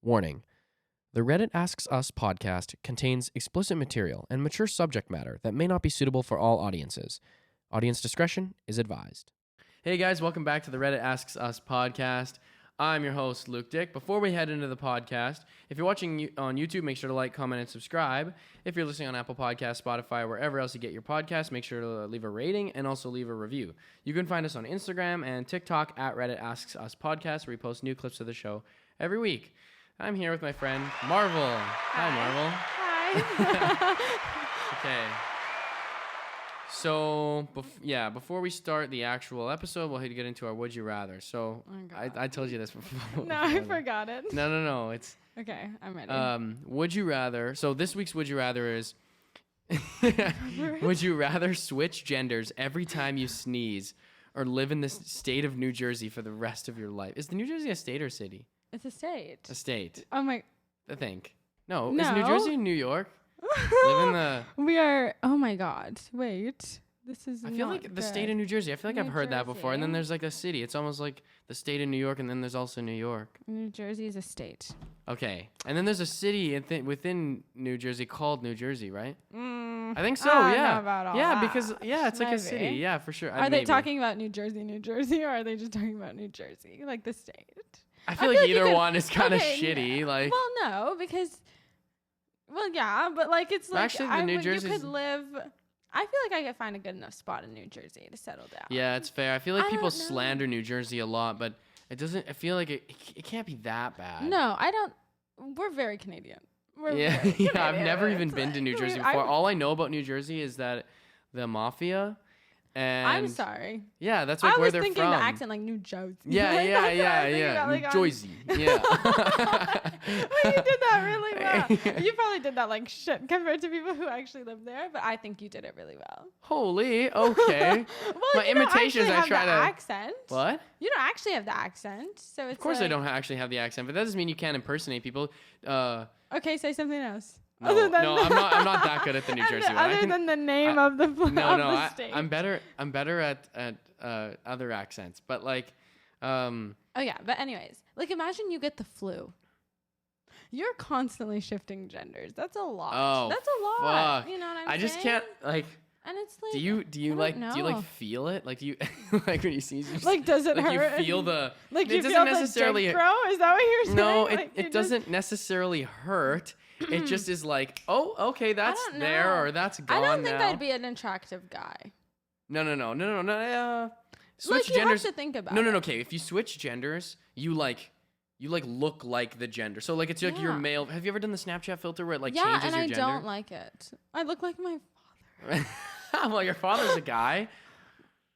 Warning. The Reddit Asks Us podcast contains explicit material and mature subject matter that may not be suitable for all audiences. Audience discretion is advised. Hey guys, welcome back to the Reddit Asks Us podcast. I'm your host, Luke Dick. Before we head into the podcast, if you're watching on YouTube, make sure to like, comment, and subscribe. If you're listening on Apple Podcasts, Spotify, or wherever else you get your podcasts, make sure to leave a rating and also leave a review. You can find us on Instagram and TikTok at Reddit Asks Us podcast, where we post new clips of the show every week. I'm here with my friend, Marvel. Hi, Marvel. Hi. Okay. So, before we start the actual episode, we'll get into our Would You Rather. So, I told you this before. No, I forgot it. No. It's okay. I'm ready. Would you rather? So this week's Would You Rather is: Would you rather switch genders every time you sneeze, or live in the state of New Jersey for the rest of your life? Is New Jersey a state or a city? It's a state. A state. Oh my. I think. No. No. Is New Jersey New York? Live in the. We are. Oh my God. Wait. This is. I feel like the state of New Jersey. I feel like I've heard that before. And then there's like a city. It's almost like the state of New York, and then there's also New York. New Jersey is a state. Okay. And then there's a city within New Jersey called New Jersey, right? I think so. I don't Yeah. know about all yeah, that. because it's like a Maybe. city. Yeah, for sure. Are they talking about New Jersey, or are they just talking about New Jersey, like the state? I feel like either one is kind of okay, shitty. Like. Well, no, because. Well, yeah, but like it's like actually, the New Jersey. You could live. I feel like I could find a good enough spot in New Jersey to settle down. Yeah, it's fair. I feel like people don't know. slander New Jersey a lot, but it doesn't. I feel like it can't be that bad. No, I don't. We're very Canadian. Yeah, very Canadian. I've never even It's been to like- New Jersey I- before. All I know about New Jersey is that the mafia. And I'm sorry. Yeah, that's like I where was they're thinking from. the accent like New Jersey. Yeah, Like, yeah, that's what I was thinking about, New like, Jersey. Yeah. Well, you did that really well. You probably did that like shit compared to people who actually live there, but I think you did it really well. Holy, okay. Well, My you don't imitations, actually I have try the to. accent. What? You don't actually have the accent, so it's. Of course, I like, don't actually have the accent, but that doesn't mean you can't impersonate people. Okay, say something else. No, Other than I'm not that good at the New Jersey one. Other than the name of the state. I'm better at other accents, but like, Oh yeah, but anyways, like imagine you get the flu. You're constantly shifting genders. That's a lot. Oh, That's a lot. fuck. You know what I'm saying? I just can't like. And it's like. Do you I like don't do you like know. feel it? Like do you like when you sneeze? You Like does it like hurt? you feel the like it you doesn't feel necessarily the dick grow? Is that what you're saying? No, Like, it doesn't necessarily hurt. It just is like, oh, okay, that's don't there know. or that's gone I don't think now. I'd be an attractive guy. No. Switch Like you genders. have to think about No. it. Okay, if you switch genders, you look like the gender. So like it's like you're Yeah. male. Have you ever done the Snapchat filter where it like Yeah, changes and your I gender? don't like it. I look like my father. Well, your father's a guy.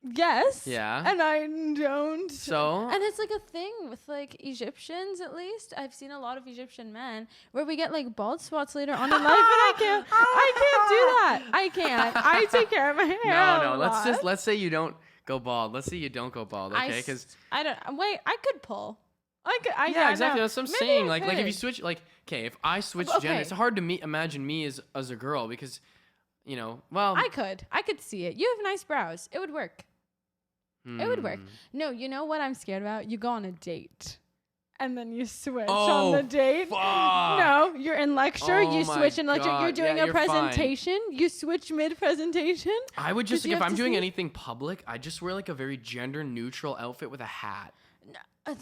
Yes. Yeah. And I don't. So? And it's like a thing with like Egyptians, at least. I've seen a lot of Egyptian men where we get like bald spots later on in life, and I can't do that. I can't. I take care of my hair. No. a lot. Let's say you don't go bald. Let's say you don't go bald. Okay, because I don't. Wait, I could pull. yeah, exactly. No. That's what I'm Maybe saying. I Like if you could. switch, like okay, if I switch Okay. gender, it's hard to imagine me as a girl because, well, I could see it. You have nice brows. It would work. It would work. No, you know what I'm scared about? You go on a date. And then you switch on the date. Fuck. No, you're in lecture. Oh you my switch in lecture. God. You're doing Yeah, a you're fine. presentation. You switch mid-presentation. I would just Did you if have I'm to doing sneeze? anything public, I just wear like a very gender neutral outfit with a hat. Oh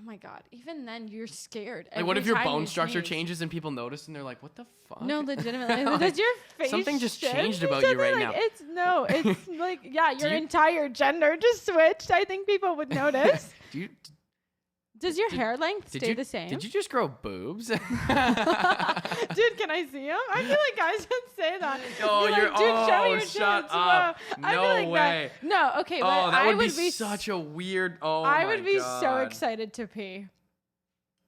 my God. Even then, you're scared. Like, what if your every time bone you structure sneeze. changes and people notice and they're like, "What the fuck?" No, legitimately. Like, Does your face something just shift? changed about It you right doesn't, now. It's like, yeah, your you- entire gender just switched. I think people would notice. Does your hair length stay the same? Did you just grow boobs? Dude, can I see them? I feel like guys should say that. Oh, Be like, you're dude, show me your shut tits. up. Whoa. I feel No like way. That. No, okay, but Oh, that I would be such a weird. Oh my god. I would be so excited to pee.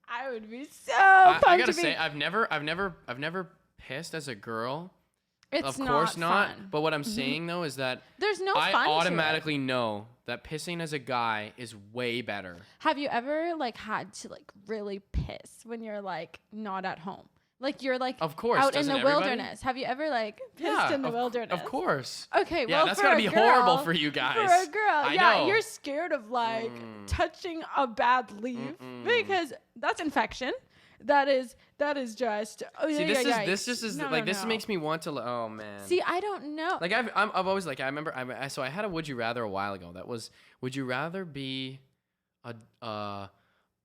I would be so I pumped gotta to say, pee. I've never pissed as a girl. It's Of course not. fun. But what I'm saying though is that There's no I fun to it. automatically know that pissing as a guy is way better. Have you ever like had to like really piss when you're like not at home? Like you're like Of course, out in doesn't the everybody? wilderness. Have you ever like pissed in the wilderness? Of course. Okay, Yeah, well, that's for gotta a be girl, horrible for you guys. For a girl, I yeah, know. you're scared of like touching a bad leaf because that's infection. That is just. Oh, See, yeah, this makes me want to. Oh man. See, I don't know. Like I've always like I remember so I had a would you rather a while ago. That was, would you rather be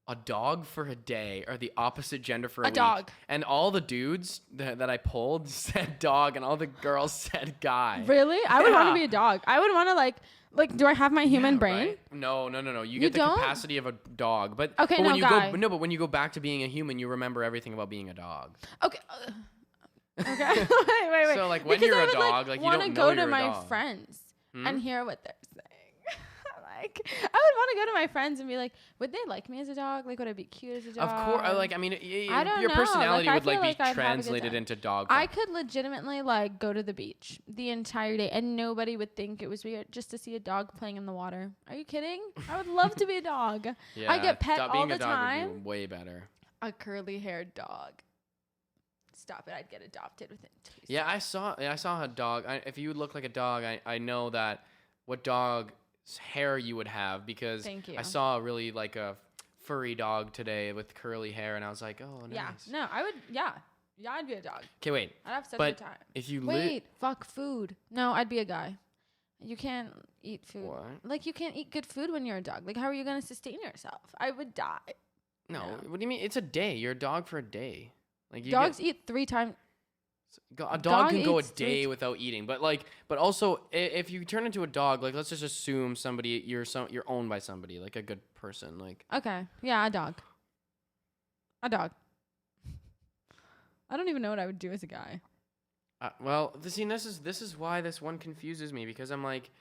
a dog for a day or the opposite gender for a week? Dog. And all the dudes that I polled said dog, and all the girls said guy. Really? I would want to be a dog. I would want to like do I have my human brain? Right? No. You get the capacity of a dog, but okay, but when no, you guy. but when you go back to being a human, you remember everything about being a dog. Okay. Okay. wait. So like when because you're a dog, like you don't know go you're to a my dog. friends and hear what they're saying. Like, I would want to go to my friends and be like, would they like me as a dog? Like, would I be cute as a dog? Of course. Like, I mean, I don't your know. personality Like, I would like feel be like I'd have a good translated time. into dog. I could legitimately like go to the beach the entire day and nobody would think it was weird just to see a dog playing in the water. Are you kidding? I would love to be a dog. Yeah, I get pet all being the a dog time. would be way better. A curly-haired dog. Stop it! I'd get adopted within 2 seconds. Yeah, I saw a dog. If you look like a dog, I know that what dog's hair you would have, because Thank you. I saw a really like a furry dog today with curly hair, and I was like, oh, nice. Yeah. No, I would. Yeah, I'd be a dog. Okay, wait. I'd have such a But good time. if you Wait, fuck food. No, I'd be a guy. You can't eat food. What? Like, you can't eat good food when you're a dog. Like, how are you going to sustain yourself? I would die. No, what do you mean? It's a day. You're a dog for a day. Like Dogs eat 3 times. A dog can go a eats day without eating, but also if you turn into a dog, like let's just assume you're owned by somebody, like a good person, like. Okay, yeah, a dog. A dog. I don't even know what I would do as a guy. Well, this is why this one confuses me, because I'm like,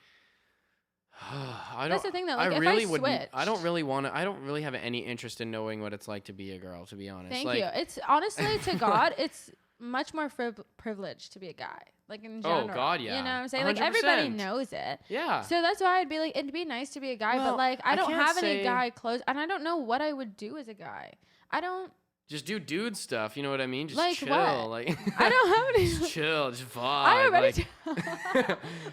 I don't. That's the thing though. Like, I if really I wouldn't. switched, I don't really want to. I don't really have any interest in knowing what it's like to be a girl, to be honest. Thank you. It's honestly, to God, it's much more privileged to be a guy. Like, in general. Oh God, yeah. You know what I'm saying? Like, 100%. everybody knows it. Yeah. So that's why I'd be like, it'd be nice to be a guy, Well, but like, I don't can't have any say- guy clothes, and I don't know what I would do as a guy. I don't. Just do dude stuff. You know what I mean? Just Like chill. what? Like I don't have any. just chill. Just vibe. I already.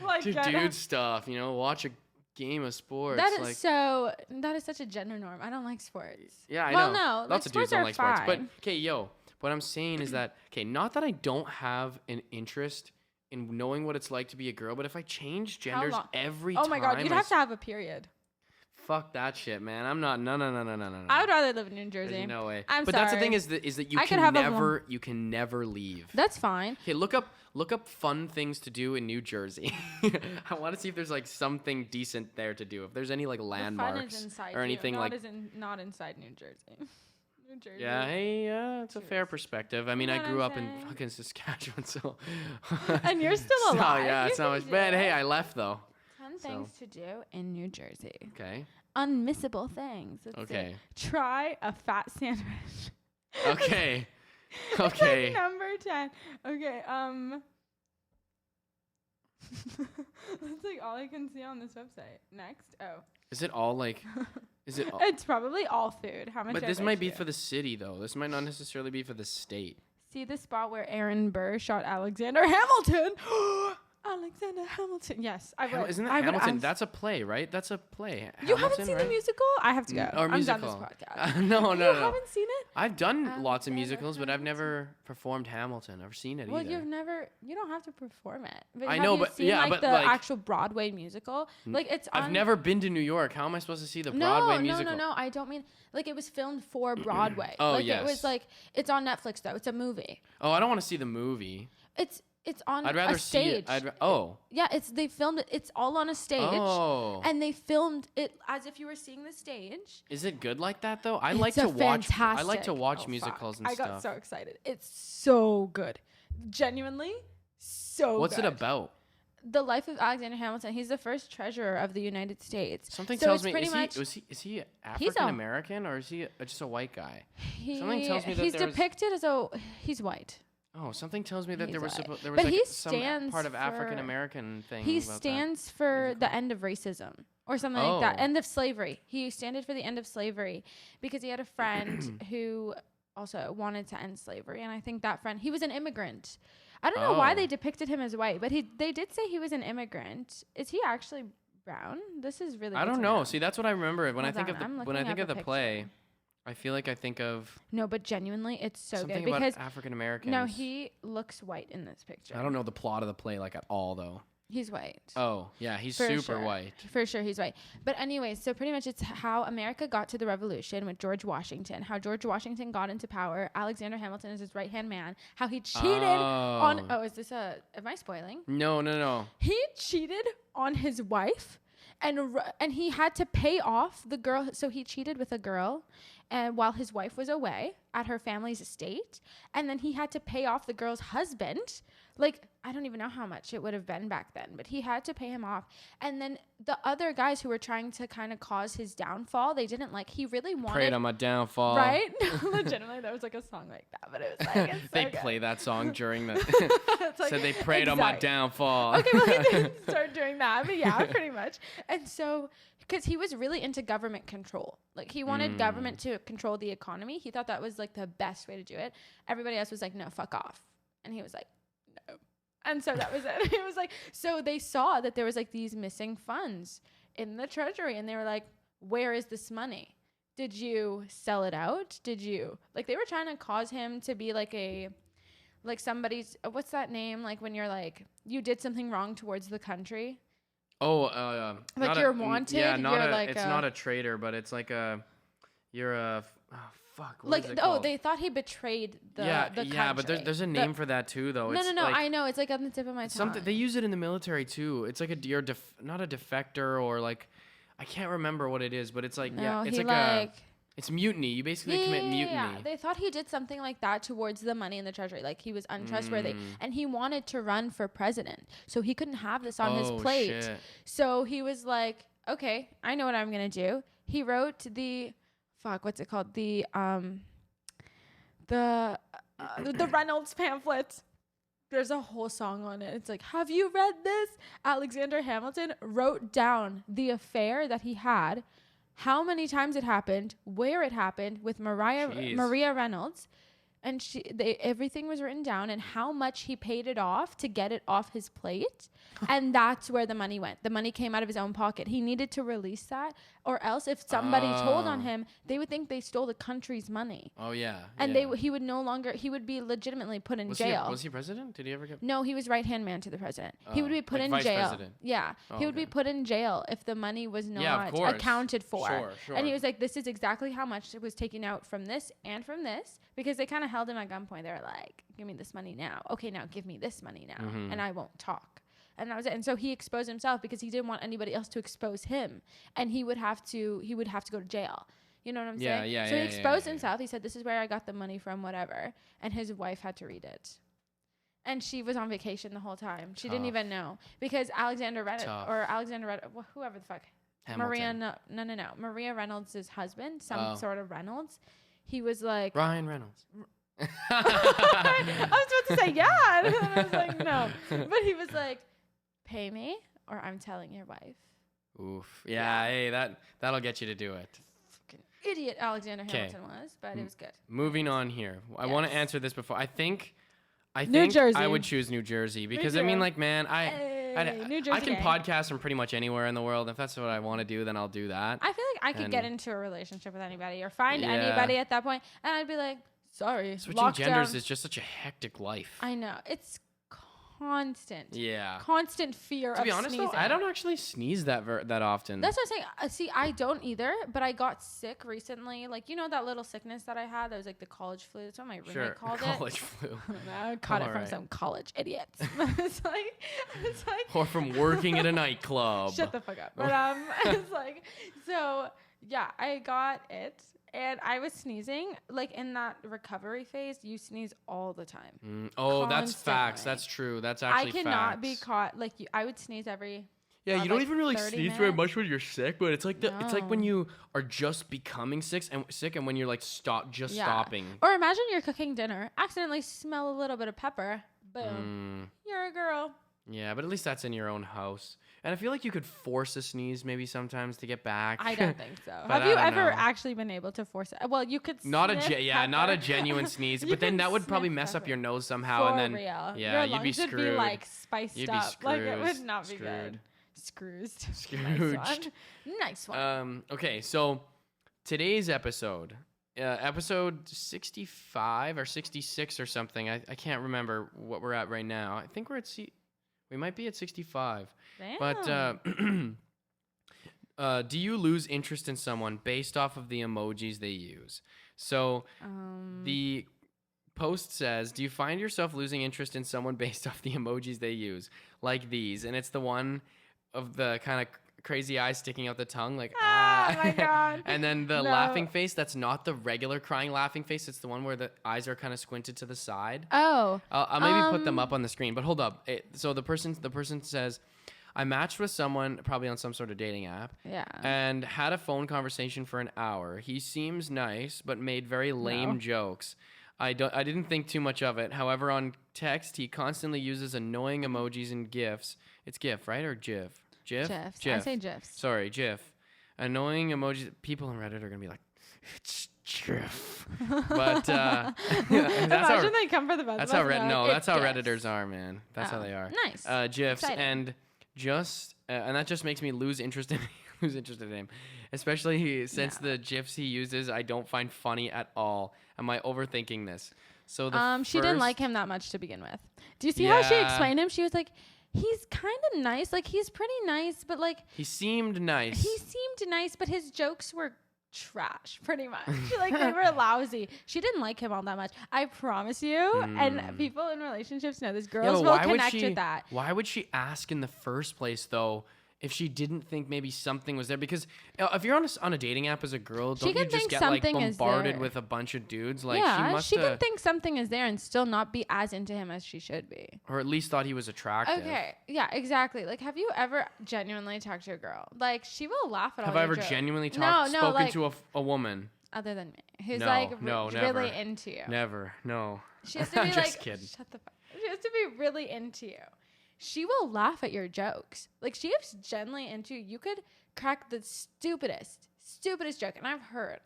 like, do I don't- dude stuff. You know, watch a game of sports. That is like, so. That is such a gender norm. I don't like sports. Yeah, I well, know. no, Lots of dudes sports don't are like sports. But fine. okay, what I'm saying is that not that I don't have an interest in knowing what it's like to be a girl, but if I change genders long? every Oh time, my God, you'd have to have a period. Fuck that shit, man. I'm not. No. I would rather live in New Jersey. There's no way. I'm but sorry. that's the thing is that you I could can have you can never leave. That's fine. Okay, look up fun things to do in New Jersey. I want to see if there's like something decent there to do. If there's any like The landmarks fun is inside or anything you, like. not inside New Jersey. New Jersey. Yeah, hey, it's a fair Cheers. perspective. I mean, know I what grew I'm up in saying? fucking Saskatchewan, so. And you're still So, alive. yeah, You it's not can much. do But it. hey, I left though. 10 things to do in New Jersey. Okay. Unmissable things. Let's Okay. see. Try a fat sandwich. Okay. It's Okay. like number 10. Okay. That's like all I can see on this website. Next. Oh. Is it all like? Is it? All, It's probably all food. How much? but I this bet might be you. for the city though. This might not necessarily be for the state. See the spot where Aaron Burr shot Alexander Hamilton. Alexander Hamilton. Yes, I would. Isn't that I would Hamilton? ask- That's a play, right? That's a play. You Hamilton, haven't seen right? the musical? I have to go. Or I'm musical. done this podcast. No. You haven't seen it? I've done lots of Alexander musicals, but I've Hamilton. never performed Hamilton. I've seen it Well, either. you've never. You don't have to perform it. But I have know, you but- seen, yeah, like, but, the like- actual Broadway musical. Like it's. I've on, never been to New York. How am I supposed to see the Broadway musical? No. I don't mean like it was filmed for Broadway. Oh, like yes. It was like it's on Netflix though. It's a movie. Oh, I don't want to see the movie. It's on I'd rather a stage. see it. Yeah, they filmed it. It's all on a stage. Oh. And they filmed it as if you were seeing the stage. Is it good like that though? I It's like to a watch. I like fantastic- to watch oh, musicals fuck. and I stuff. got so excited. It's so good. Genuinely, so What's good. it about? The life of Alexander Hamilton. He's the first treasurer of the United States. Something So tells it's me pretty is much- he African American or is he just a white guy? Something tells me that he's there's- depicted as he's white. Oh, something tells me that He's there was white. there was But like he some stands part of for- African American thing. He about that. stands for the end of racism or something like that. Oh. End of slavery. He standed for the end of slavery because he had a friend who also wanted to end slavery. And I think that friend, he was an immigrant. I don't know why Oh. they depicted him as white, but they did say he was an immigrant. Is he actually brown? This is really I good don't to know. See, that's what I remember when I Hold think on, of I'm the when I looking think up of a the play. picture. I feel like I think of No, but genuinely, it's so something good about because African Americans. no, he looks white in this picture. I don't know the plot of the play like at all though. He's white. Oh, yeah, he's For super sure. white. For sure, he's white. But anyways, so pretty much it's how America got to the revolution with George Washington, how George Washington got into power. Alexander Hamilton is his right-hand man, how he cheated on... Oh, is this a... Am I spoiling? No. He cheated on his wife, and he had to pay off the girl. So he cheated with a girl and while his wife was away at her family's estate. And then he had to pay off the girl's husband. Like, I don't even know how much it would have been back then, but he had to pay him off. And then the other guys who were trying to kind of cause his downfall, they didn't like, he really wanted... Prayed on my downfall. Right? Legitimately, there was like a song like that, but it was like... It's so they good. play that song during the... Like, said they prayed on my downfall. Okay, well, he didn't start doing that, but yeah, pretty much. And so... Because he was really into government control. Like, he wanted government to control the economy. He thought that was, like, the best way to do it. Everybody else was like, no, fuck off. And he was like, no. And so that was it. It was like, so they saw that there was, like, these missing funds in the treasury. And they were like, where is this money? Did you sell it out? Did you? Like, they were trying to cause him to be, like, somebody's, what's that name? Like, when you're, like, you did something wrong towards the country. Oh, like you're wanted. Yeah, Like it's not a traitor, but it's like you're a. Oh, fuck. What like is it called? they thought he betrayed the country. Yeah, but there's a name for that too, though. No, it's no. like, I know it's like on the tip of my tongue. Something they use it in the military too. It's like you're not a defector or like I can't remember what it is, but it's like it's like it's mutiny. You basically commit mutiny. Yeah, they thought he did something like that towards the money in the treasury. Like he was untrustworthy. And he wanted to run for president. So he couldn't have this on his plate. Shit. So he was like, okay, I know what I'm going to do. He wrote what's it called? The Reynolds pamphlet. There's a whole song on it. It's like, have you read this? Alexander Hamilton wrote down the affair that he had, how many times it happened, where it happened with Maria Reynolds, and everything was written down and how much he paid it off to get it off his plate. And that's where the money went. The money came out of his own pocket. He needed to release that, or else if somebody told on him, they would think they stole the country's money. Oh yeah. And he would be legitimately put in jail. Was he president? Did he ever get? No, he was right-hand man to the president. He would be put in vice jail. President. Yeah. He would be put in jail if the money was not accounted for. Sure. And he was like, this is exactly how much it was taken out from this and from this, because they kind of held him at gunpoint. They were like, give me this money now. Okay, now give me this money now. And I won't talk. And that was it. And so he exposed himself because he didn't want anybody else to expose him. And he would have to go to jail. You know what I'm saying? Yeah. So he exposed himself. He said, this is where I got the money from, whatever. And his wife had to read it. And she was on vacation the whole time. She didn't even know. Because whoever the fuck. Hamilton. Maria Reynolds' husband, sort of Reynolds. He was like... Ryan Reynolds. I was about to say, yeah. And I was like, no. But he was like, pay me or I'm telling your wife. Oof. Yeah. Hey, that'll get you to do it. Fucking idiot Alexander Hamilton was, but it was good. Moving on here. I want to answer this before. I think New Jersey. I would choose New Jersey because I mean, like, man, New Jersey I can podcast from pretty much anywhere in the world. If that's what I want to do, then I'll do that. I feel like I could get into a relationship with anybody or find anybody at that point, and I'd be like, sorry. Switching genders is just such a hectic life. I know. It's constant. Yeah. Constant fear of sneezing. To be honest, though, I don't actually sneeze that often. That's what I'm saying. See, I don't either, but I got sick recently. Like, you know that little sickness that I had? That was like the college flu. That's what my roommate called it. College flu. I caught it from some college idiots. it's like... Or from working at a nightclub. Shut the fuck up. But it's like... So, yeah, I got it. And I was sneezing, like in that recovery phase, you sneeze all the time. That's facts. That's true. That's actually facts. I cannot be caught. Like, I would sneeze every... Yeah, you don't even really sneeze very much when you're sick, but it's like it's like when you are just becoming sick and when you're like stopping. Or imagine you're cooking dinner, accidentally smell a little bit of pepper. Boom. You're a girl. Yeah, but at least that's in your own house. And I feel like you could force a sneeze maybe sometimes to get back. I don't think so. Have you ever actually been able to force it? Well, you could not a genuine sneeze, but then that would probably mess up your nose somehow. For and then real. Yeah, your you'd be screwed. Would be like spiced you'd up. Be screwed. Like it would not be good. Scrooged. Nice one. Okay, so today's episode episode 65 or 66 or something. I can't remember what we're at right now. I think we're at we might be at 65. Damn. But do you lose interest in someone based off of the emojis they use? So the post says, do you find yourself losing interest in someone based off the emojis they use? Like these. And it's the one of the kind of crazy eyes sticking out the tongue, like oh my god. And then the laughing face, that's not the regular crying laughing face, it's the one where the eyes are kind of squinted to the side. Oh, I'll maybe put them up on the screen, but hold up. So the person says, I matched with someone probably on some sort of dating app, and had a phone conversation for an hour. He seems nice but made very lame jokes. I didn't think too much of it. However, on text he constantly uses annoying emojis and gifs. It's gif, right, or gif? GIF? I say GIFs. Sorry, GIF. Annoying emojis. People on Reddit are going to be like, it's GIF. But imagine they come for the best. That's how Redditors are, man. That's how they are. Nice. GIFs. Exciting. And and that just makes me lose interest in him. Especially since the GIFs he uses I don't find funny at all. Am I overthinking this? So she didn't like him that much to begin with. Do you see how she explained him? She was like, he's kind of nice. Like, he's pretty nice, but like... He seemed nice. But his jokes were trash, pretty much. Like, they were lousy. She didn't like him all that much. I promise you. And people in relationships know this. Girls will connect with that. Why would she ask in the first place, though, if she didn't think maybe something was there? Because if you're on a dating app as a girl, don't you just get like bombarded with a bunch of dudes? Like, she can think something is there and still not be as into him as she should be. Or at least thought he was attractive. Okay, yeah, exactly. Like, have you ever genuinely talked to a girl? Like, she will laugh at all your jokes. Have I ever jokes. Genuinely spoken to a woman? Other than me, who's never. really into you. Never, no. She has to be just kidding. Shut the fuck. She has to be really into you. She will laugh at your jokes. Like, she is genuinely into you. You could crack the stupidest joke. And I've heard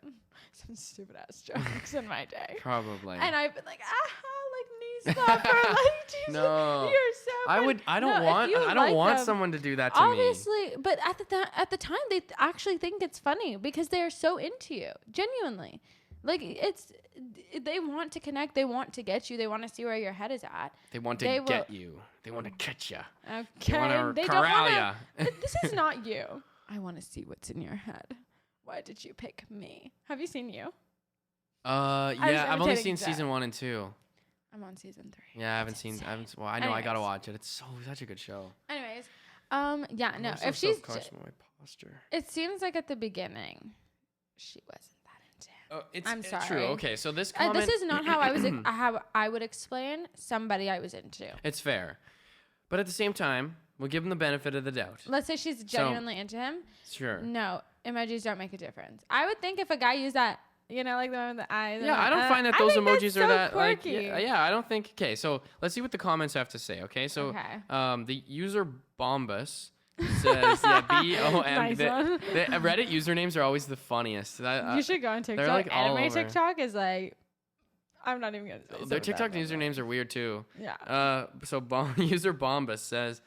some stupid ass jokes in my day. Probably. And I've been like, knee slapper. Like, Jesus, no. You're so funny. I don't want someone to do that to me. Obviously, but at the time, they actually think it's funny because they are so into you. Genuinely. Like, they want to connect. They want to get you. They want to see where your head is at. They want to get you. They want to catch you. Okay. They want to corral you. This is not you. I want to see what's in your head. Why did you pick me? Have you seen you? Yeah, I've only seen season 1 and 2. I'm on season 3. Yeah, I haven't seen. Well, I know. I gotta watch it. It's such a good show. Anyways, yeah, no. I'm if she's, my posture. It seems like at the beginning, she wasn't. I'm sorry. It's true. Okay, so this comment... this is not how I was how I would explain somebody I was into. It's fair. But at the same time, we'll give him the benefit of the doubt. Let's say she's genuinely into him. Sure. No, emojis don't make a difference. I would think if a guy used that, like the one with the eyes. Yeah, I don't find that those emojis are that quirky. Like. Yeah, I don't think. Okay, so let's see what the comments have to say. Okay, so the user Bombus says, BOM. Nice one. The Reddit usernames are always the funniest. You should go on TikTok. Like Anime TikTok is like, I'm not even gonna say. Their TikTok usernames are weird too. Yeah. So user Bombus says,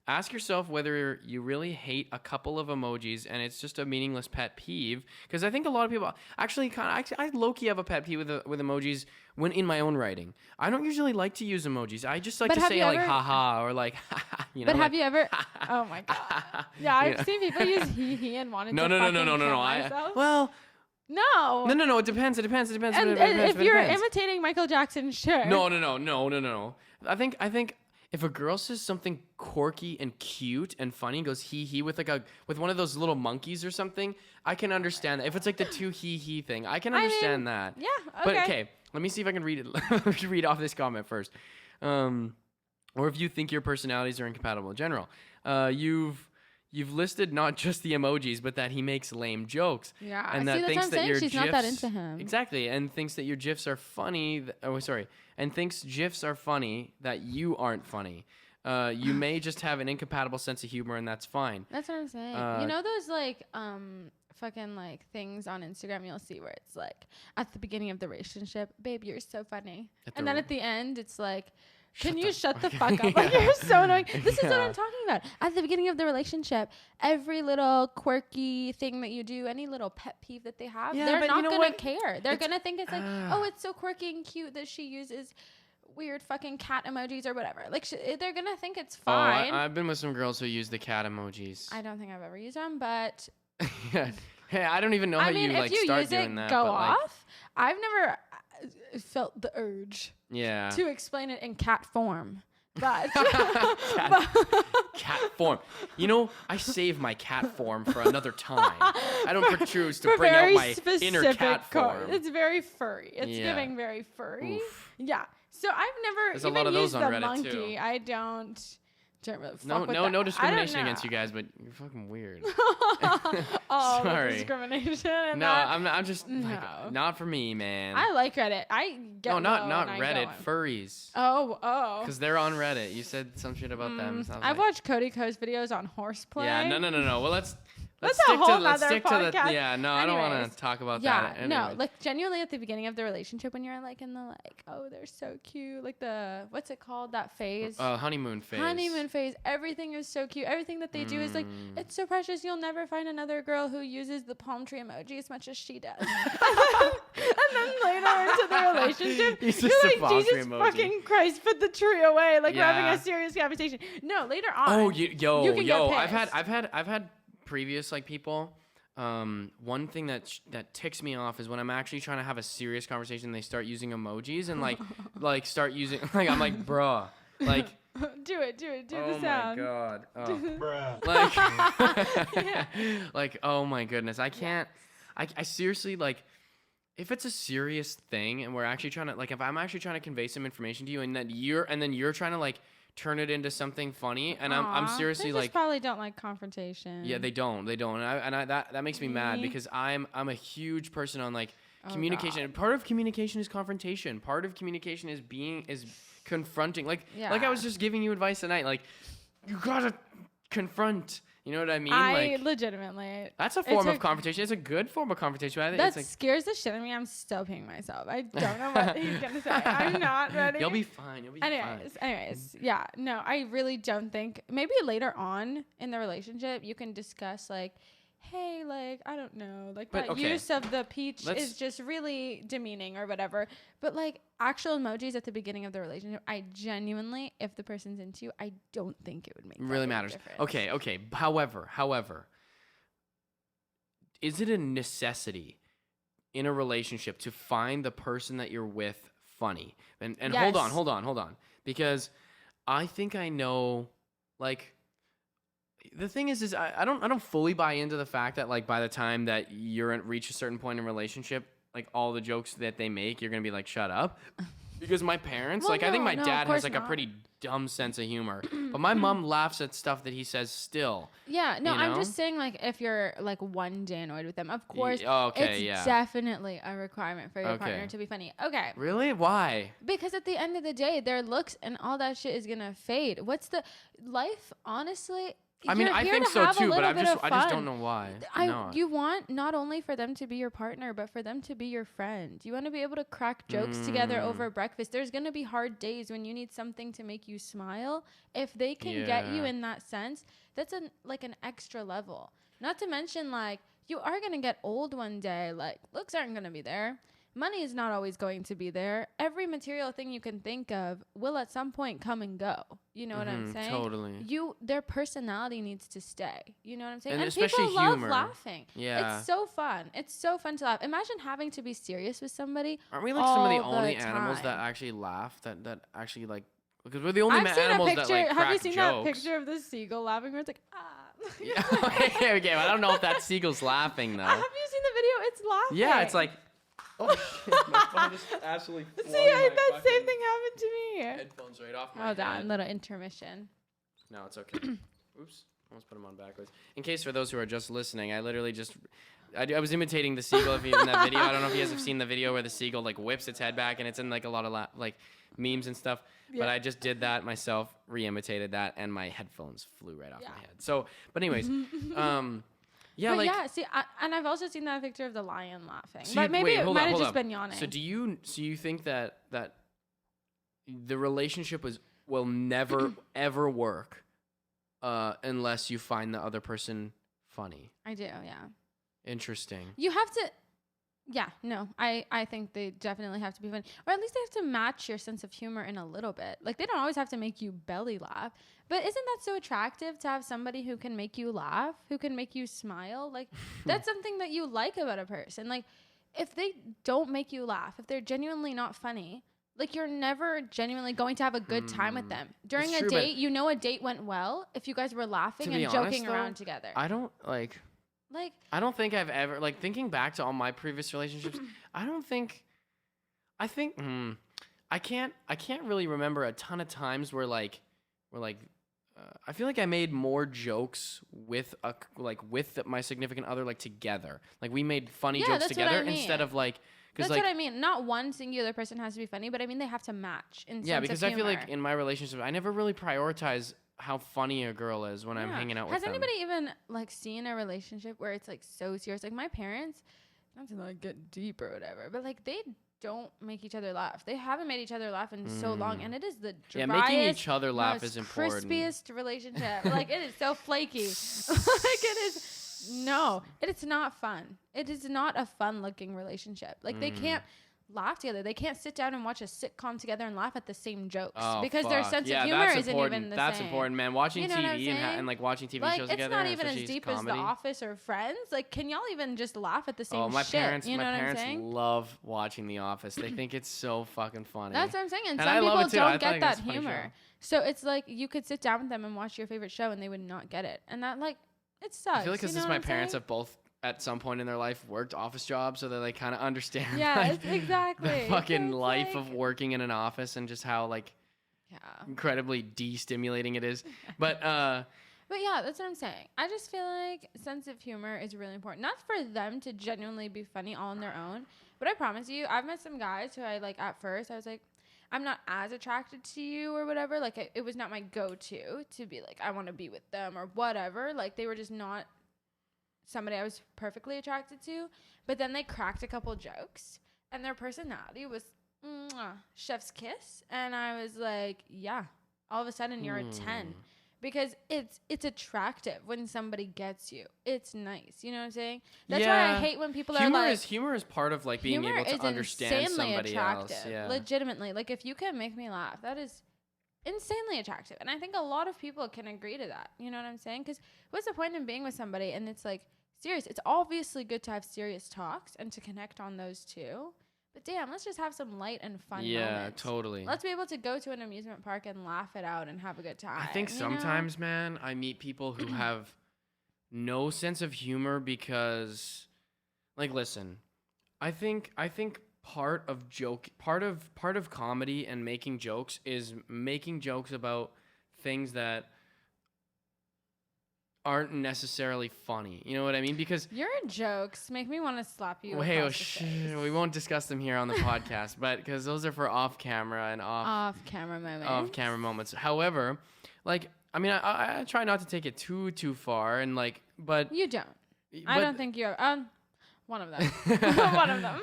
ask yourself whether you really hate a couple of emojis and it's just a meaningless pet peeve. Because I think a lot of people actually I low-key have a pet peeve with emojis when in my own writing. I don't usually like to use emojis. I just like to say like haha or like But have you ever? Oh my god. Yeah, I've seen people use he and wanted to fucking kill myself. No. It depends. It depends. And if you're imitating Michael Jackson, sure. No. I think if a girl says something quirky and cute and funny and goes he with with one of those little monkeys or something, I can understand that. If it's like the two he thing, I can understand that. Yeah. Okay. But okay, let me see if I can read it. Let me read off this comment first. Or if you think your personalities are incompatible in general. You've listed not just the emojis, but that he makes lame jokes. Yeah, and that thinks that your she's GIFs, not that into him. Exactly, and thinks that your GIFs are funny. And thinks GIFs are funny that you aren't funny. You may just have an incompatible sense of humor, and that's fine. That's what I'm saying. You know those like fucking like things on Instagram you'll see where it's like at the beginning of the relationship, babe, you're so funny, and then at the end it's like, Can you shut the fuck up? Like, you're so annoying. This is what I'm talking about. At the beginning of the relationship, every little quirky thing that you do, any little pet peeve that they have, they're not going to care. They're going to think it's like, oh, it's so quirky and cute that she uses weird fucking cat emojis or whatever. Like, they're going to think it's fine. I've been with some girls who use the cat emojis. I don't think I've ever used them, but... Hey, I don't even know how you like start doing that. Go off. I've never felt the urge. Yeah. To explain it in cat form, but cat form. You know, I save my cat form for another time. I don't choose to bring out my inner cat form. It's very furry. It's giving very furry. Oof. Yeah. So I've never There's even a lot of those used on the Reddit monkey. Too. I don't really fuck with no that. discrimination against you guys, but you're fucking weird. Oh, sorry. Discrimination. No, I'm just like, not for me, man. I like Reddit. I get not Reddit. Furries. Oh. Because they're on Reddit. You said some shit about them. So I've watched Cody Co's videos on horseplay. Yeah, no. Well, let's That's stick a whole to let's stick podcast. to the I don't want to talk about that. Yeah, no, like genuinely at the beginning of the relationship when you're like in the like, oh, they're so cute, like the what's it called, that phase? Honeymoon phase. Honeymoon phase. Everything is so cute. Everything that they do is like, it's so precious. You'll never find another girl who uses the palm tree emoji as much as she does. And then later into the relationship, you're like, Jesus fucking Christ, put the tree away. Like we're having a serious conversation. No, later on. Oh, you can get pissed. I've had previous like people. One thing that ticks me off is when I'm actually trying to have a serious conversation, they start using emojis and like start using like I'm like bruh, like do the sound. Oh my god, bruh. Like like oh my goodness, I can't. I seriously like. If it's a serious thing and we're actually trying to like, if I'm actually trying to convey some information to you and then you're trying to like turn it into something funny and I'm seriously they just like probably don't like confrontation. Yeah, they don't and I that makes me mad because I'm a huge person on like communication. God. Part of communication is confrontation. Part of communication is confronting. Like I was just giving you advice tonight. Like you gotta confront. You know what I mean? I legitimately. That's a form of confrontation. It's a good form of confrontation. I think that it's like, scares the shit out of me. I'm still peeing myself. I don't know what he's gonna say. I'm not ready. You'll be fine. Anyways, yeah. No, I really don't think. Maybe later on in the relationship, you can discuss like, hey, like I don't know, like that use of the peach is just really demeaning or whatever. But like actual emojis at the beginning of the relationship, I genuinely, if the person's into you, I don't think it would make really matters. Okay. However, is it a necessity in a relationship to find the person that you're with funny? And yes. hold on, because I think I know like. The thing is I don't fully buy into the fact that like by the time that you're reach a certain point in a relationship, like all the jokes that they make, you're gonna be like, shut up. Because my parents, I think my dad has like a pretty dumb sense of humor, but my mom laughs at stuff that he says still. Yeah, no, I'm just saying like if you're like one day annoyed with them, of course, it's definitely a requirement for your partner to be funny. Okay. Really? Why? Because at the end of the day, their looks and all that shit is gonna fade. What's the life? Honestly. I mean, I think so too, but I just don't know why. You want not only for them to be your partner, but for them to be your friend. You want to be able to crack jokes together over breakfast. There's going to be hard days when you need something to make you smile. If they can get you in that sense, that's like an extra level. Not to mention, like, you are going to get old one day. Like, looks aren't going to be there. Money is not always going to be there. Every material thing you can think of will at some point come and go. You know what I'm saying? Totally. Their personality needs to stay. You know what I'm saying? And especially people humor. love laughing. Yeah. It's so fun. It's so fun to laugh. Imagine having to be serious with somebody. Aren't we like some of the only animals that actually laugh? That actually like, because we're the only animals that like crack Have you seen jokes. that picture of the seagull laughing where it's like, ah? Yeah. Okay. I don't know if that seagull's laughing though. Have you seen the video? It's laughing. Yeah. It's like. Oh shit! My phone just absolutely. See, that same thing happened to me. Headphones right off my head. Hold on, little intermission. No, it's okay. Oops, almost put them on backwards. In case for those who are just listening, I literally just. I was imitating the seagull in that video. I don't know if you guys have seen the video where the seagull like whips its head back and it's in like a lot of like memes and stuff. Yeah. But I just did that myself, re-imitated that, and my headphones flew right off my head. So, but anyways, yeah, but see, and I've also seen that picture of the lion laughing. So but maybe it might have just been yawning. So do you think that the relationship will never ever work unless you find the other person funny. I do, yeah. Interesting. You have to, yeah, no, I think they definitely have to be funny. Or at least they have to match your sense of humor in a little bit. Like, they don't always have to make you belly laugh. But isn't that so attractive to have somebody who can make you laugh, who can make you smile? Like, that's something that you like about a person. Like, if they don't make you laugh, if they're genuinely not funny, like, you're never genuinely going to have a good time with them. During a date, you know a date went well if you guys were laughing and joking around together. I don't I don't think I've ever, like, thinking back to all my previous relationships, I can't really remember a ton of times where I feel like I made more jokes with my significant other, like, together. Like, we made funny jokes together instead of like. That's what I mean. Not one singular person has to be funny, but I mean they have to match in sense of humor. Yeah, because I feel like in my relationship, I never really prioritize how funny a girl is when I'm hanging out with them. Has anybody even like seen a relationship where it's like so serious? Like my parents, not to like get deep or whatever, but like they don't make each other laugh. They haven't made each other laugh in so long, and it is the driest, making each other laugh is important. Crispiest relationship. Like it is so flaky. Like it is. No, it is not fun. It is not a fun-looking relationship. Like they can't laugh together. They can't sit down and watch a sitcom together and laugh at the same jokes because their sense of humor isn't even the same. That's important, man. Watching TV and like watching TV shows together. It's not even as deep as The Office or Friends. Like, can y'all even just laugh at the same shit? My parents saying? love watching The Office. They think it's so fucking funny. That's what I'm saying. And some people don't get that humor. So it's like you could sit down with them and watch your favorite show and they would not get it. And that like it sucks. I feel like because my parents have both at some point in their life worked office jobs, so they like kind of understand exactly the fucking life of working in an office and just how like incredibly de-stimulating it is. But yeah, that's what I'm saying. I just feel like sense of humor is really important. Not for them to genuinely be funny all on their own, but I promise you, I've met some guys who I like at first I was like, I'm not as attracted to you or whatever. Like it was not my go-to to be like, I want to be with them or whatever. Like they were just not somebody I was perfectly attracted to. But then they cracked a couple jokes and their personality was chef's kiss. And I was like, yeah, all of a sudden you're a 10. Because it's attractive when somebody gets you. It's nice. You know what I'm saying? That's why I hate when people are like... Humor is part of like being able to understand somebody else. Yeah. Legitimately. Like if you can make me laugh, that is insanely attractive. And I think a lot of people can agree to that. You know what I'm saying? Because what's the point in being with somebody and it's like serious? It's obviously good to have serious talks and to connect on those too. But damn, let's just have some light and fun moments. Yeah, totally. Let's be able to go to an amusement park and laugh it out and have a good time. I think sometimes, man, I meet people who have no sense of humor because, like, listen, I think part of comedy and making jokes is making jokes about things that aren't necessarily funny. You know what I mean? Because your jokes make me want to slap you. We won't discuss them here on the podcast, but because those are for off-camera and off-camera moments. However, like, I mean, I try not to take it too far, and like, but you don't. I don't think you're one of them. One of them.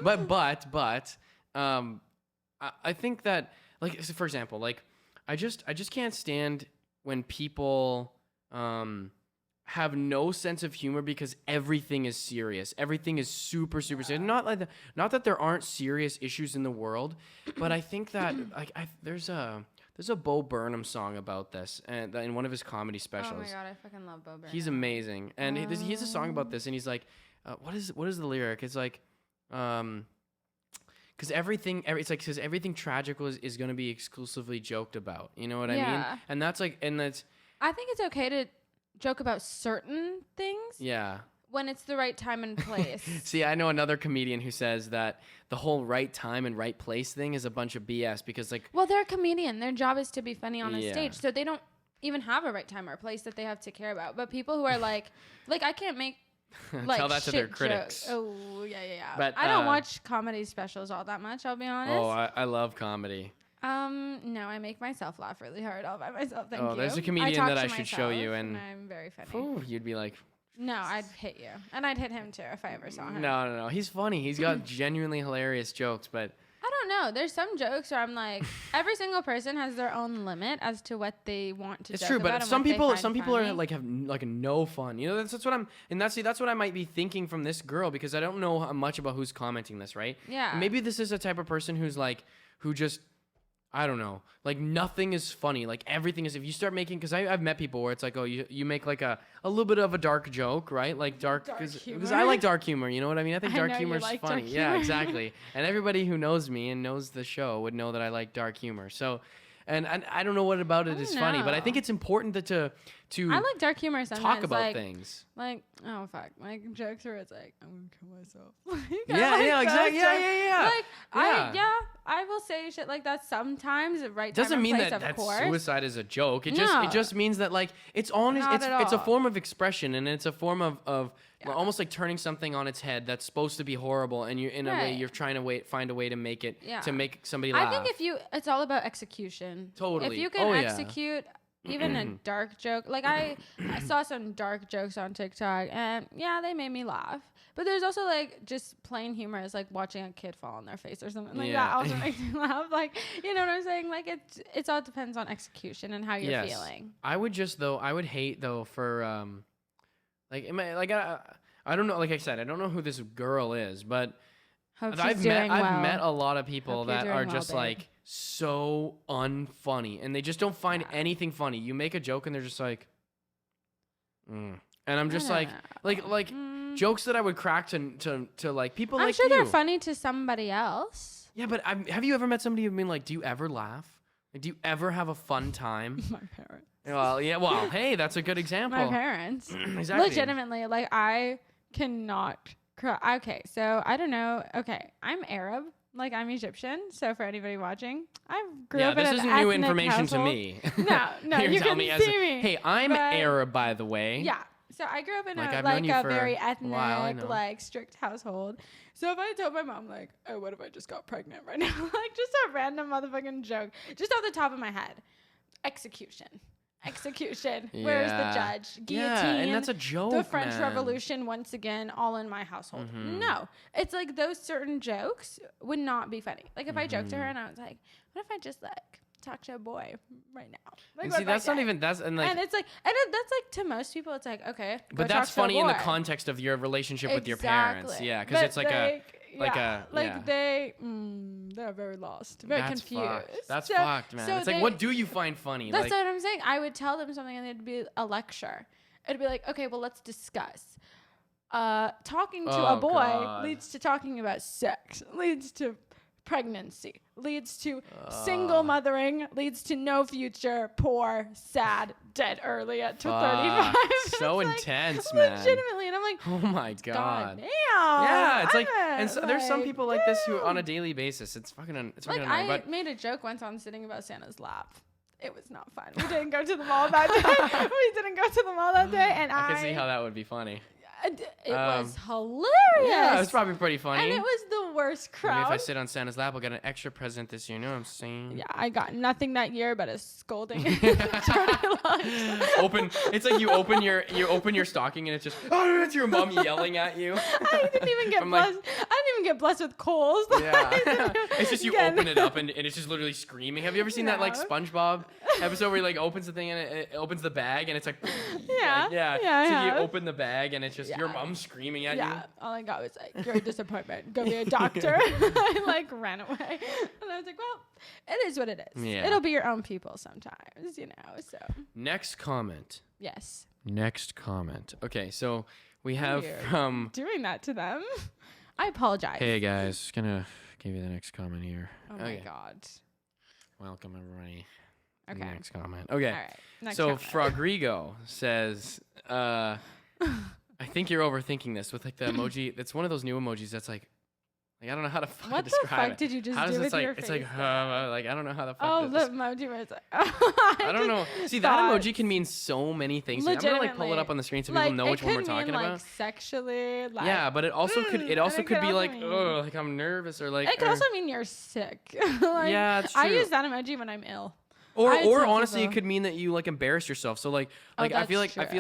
But I think that, like, so for example, like, I just can't stand when people have no sense of humor because everything is serious. Everything is super serious. Not that there aren't serious issues in the world, but I think that like there's a Bo Burnham song about this, and in one of his comedy specials. Oh my god, I fucking love Bo Burnham. He's amazing, and he has a song about this, and he's like, what is the lyric? It's like, because everything tragical is going to be exclusively joked about. You know what I mean? And that's like, I think it's okay to joke about certain things. Yeah. When it's the right time and place. See, I know another comedian who says that the whole right time and right place thing is a bunch of BS because like... Well, they're a comedian. Their job is to be funny on a stage. So they don't even have a right time or place that they have to care about. But people who are like I can't make like tell that to their critics. Jokes. Oh, yeah. But I don't watch comedy specials all that much, I'll be honest. Oh, I love comedy. No, I make myself laugh really hard all by myself. Thank you. Oh, there's a comedian that I should show you, and I'm very funny. Ooh, you'd be like, no, I'd hit you, and I'd hit him too if I ever saw him. No, he's funny. He's got genuinely hilarious jokes, but I don't know. There's some jokes where I'm like, every single person has their own limit as to what they want to. It's joke true, about but and some what they people, find are funny. like have like no fun. You know, that's what I'm, and that's what I might be thinking from this girl because I don't know much about who's commenting this, right? Yeah. Maybe this is a type of person who's like, who just, I don't know, like nothing is funny. Like everything is, if you start making, because I've met people where it's like, oh, you make like a little bit of a dark joke, right? Like dark because I like dark humor. You know what I mean? I think dark humor is like funny. dark Yeah, humor. exactly. And everybody who knows me and knows the show would know that I like dark humor. So, and I don't know what about it is funny, but I think it's important to I like dark humor sometimes. talk about like, things. Like, oh fuck, like jokes where it's like, I'm gonna kill myself. Yeah, exactly. Yeah. Like, I will say shit like that sometimes. Right? Doesn't mean place, that of course. suicide is a joke. It No. just means that like it's honest. Not at It's a all. form of expression, and it's a form of almost like turning something on its head that's supposed to be horrible, and you in a way Right. you're trying to find a way to make it Yeah. to make somebody laugh. I think it's all about execution. Totally. If you can execute even a dark joke, like I saw some dark jokes on TikTok, and yeah, they made me laugh. But there's also like just plain humor, is like watching a kid fall on their face or something like that. Also makes me laugh. Like, you know what I'm saying? Like it's all depends on execution and how you're feeling. I would hate though for like I don't know. Like I said, I don't know who this girl is, but Hope she's I've doing well. met a lot of people Hope you're that doing are well, just babe. like so unfunny, and they just don't find anything funny. You make a joke, and they're just like, and I'm just like jokes that I would crack to like people. I'm like sure you. they're funny to somebody else. Yeah, but have you ever met somebody who've been like, do you ever laugh? Like, do you ever have a fun time? My parents. Well, yeah. Well, hey, that's a good example. My parents. Exactly. Legitimately, like I cannot cry. Okay, so I don't know. Okay, I'm Arab. Like I'm Egyptian. So for anybody watching, I grew up in an this isn't new ethnic information household. to me. No, You're you telling can me see me. Hey, I'm but- Arab, by the way. Yeah. So I grew up in Like, a I've known you a for very a while, I ethnic, know. like strict household. So if I told my mom like, oh, what if I just got pregnant right now? Like just a random motherfucking joke, just off the top of my head. Execution. Where's the judge? Guillotine. Yeah, and that's a joke. The French man. Revolution, once again, all in my household. No, it's like those certain jokes would not be funny. Like if I joked to her and I was like, what if I just like talk to a boy right now? Like, And what see, if I that's not did? even that's and like. And it's like, that's like to most people, it's like, okay, go But talk that's to a funny in the boy. context of your relationship with your parents. Exactly. Yeah, because But it's like they're very lost, very that's confused. Fucked. That's So- fucked, man. so It's like, what do you find funny? That's Like, what I'm saying. I would tell them something and it'd be a lecture. It'd be like, okay, well, let's discuss. Talking to a boy God. leads to talking about sex, leads to pregnancy, leads to single mothering, leads to no future, poor, sad, dead early at 35. So It's like, intense, man. legitimately. And I'm like, oh my God. damn. Yeah, it's like, I'm and so, there's some people like this who, on a damn. daily basis, it's fucking Like annoying. I But made a joke once on sitting about Santa's lap. It was not fun. We didn't go to the mall that day. And I can see how that would be funny. it was hilarious. Yeah, it was probably pretty funny. And it was the worst Maybe if I crowd. sit on Santa's lap, I'll get an extra present this year. You know what I'm saying? Yeah, I got nothing that year but a scolding. It's like you open your stocking and it's just, oh, it's your mom yelling at you. I didn't even get I'm like- blessed. I didn't even get blessed with coals. Yeah. It's just you Again. open it up and it's just literally screaming. Have you ever seen that like No. SpongeBob episode where he like opens the thing and it opens the bag and it's like, Yeah. yeah. Yeah, I So have. you open the bag and it's just your Yeah. mom screaming at Yeah, you. all I got was like, you're a disappointment. Go be a doctor. I like ran away. And I was like, well, it is what it is. Yeah. It'll be your own people sometimes, you know, so. Next comment. Yes. Okay, so we have Weird. from, Doing that to them. I apologize. hey guys, gonna give you the next comment here. Oh my Okay. God. Welcome everybody. Okay. Next comment. Okay. All right. Next So comment. Frogrigo says, I think you're overthinking this with like the emoji. It's one of those new emojis that's like I don't know how to fucking What the describe fuck it. did you just How do does with it's your like it's face? like like I don't know how the fuck. Oh, this- the emoji was like, I don't know. See, that emoji can mean so many things. I'm gonna like pull it Legitimately. up on the screen so like, people know it which one we're could mean, talking like, about. sexually, like, Yeah, but it also could and it be also like mean- oh like I'm nervous or like it could also mean you're sick. Like, Yeah, it's I true. use that emoji when I'm ill. or I or tell honestly it people- could mean that you like embarrass yourself. So like Oh, I feel like that's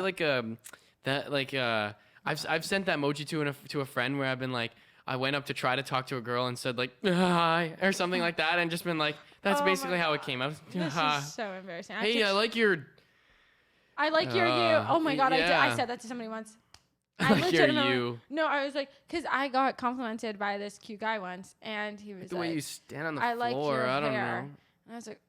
that like I've sent that emoji to a friend where I've been like I went up to try to talk to a girl and said like hi or something like that, and just been like, that's basically how it came out. This is so embarrassing. Hey, I like your you. Oh my God, yeah. I said that to somebody once. I like your you. No, I was like, because I got complimented by this cute guy once, and he was The like, way you stand on the I floor, like your I don't hair. know. And I was like,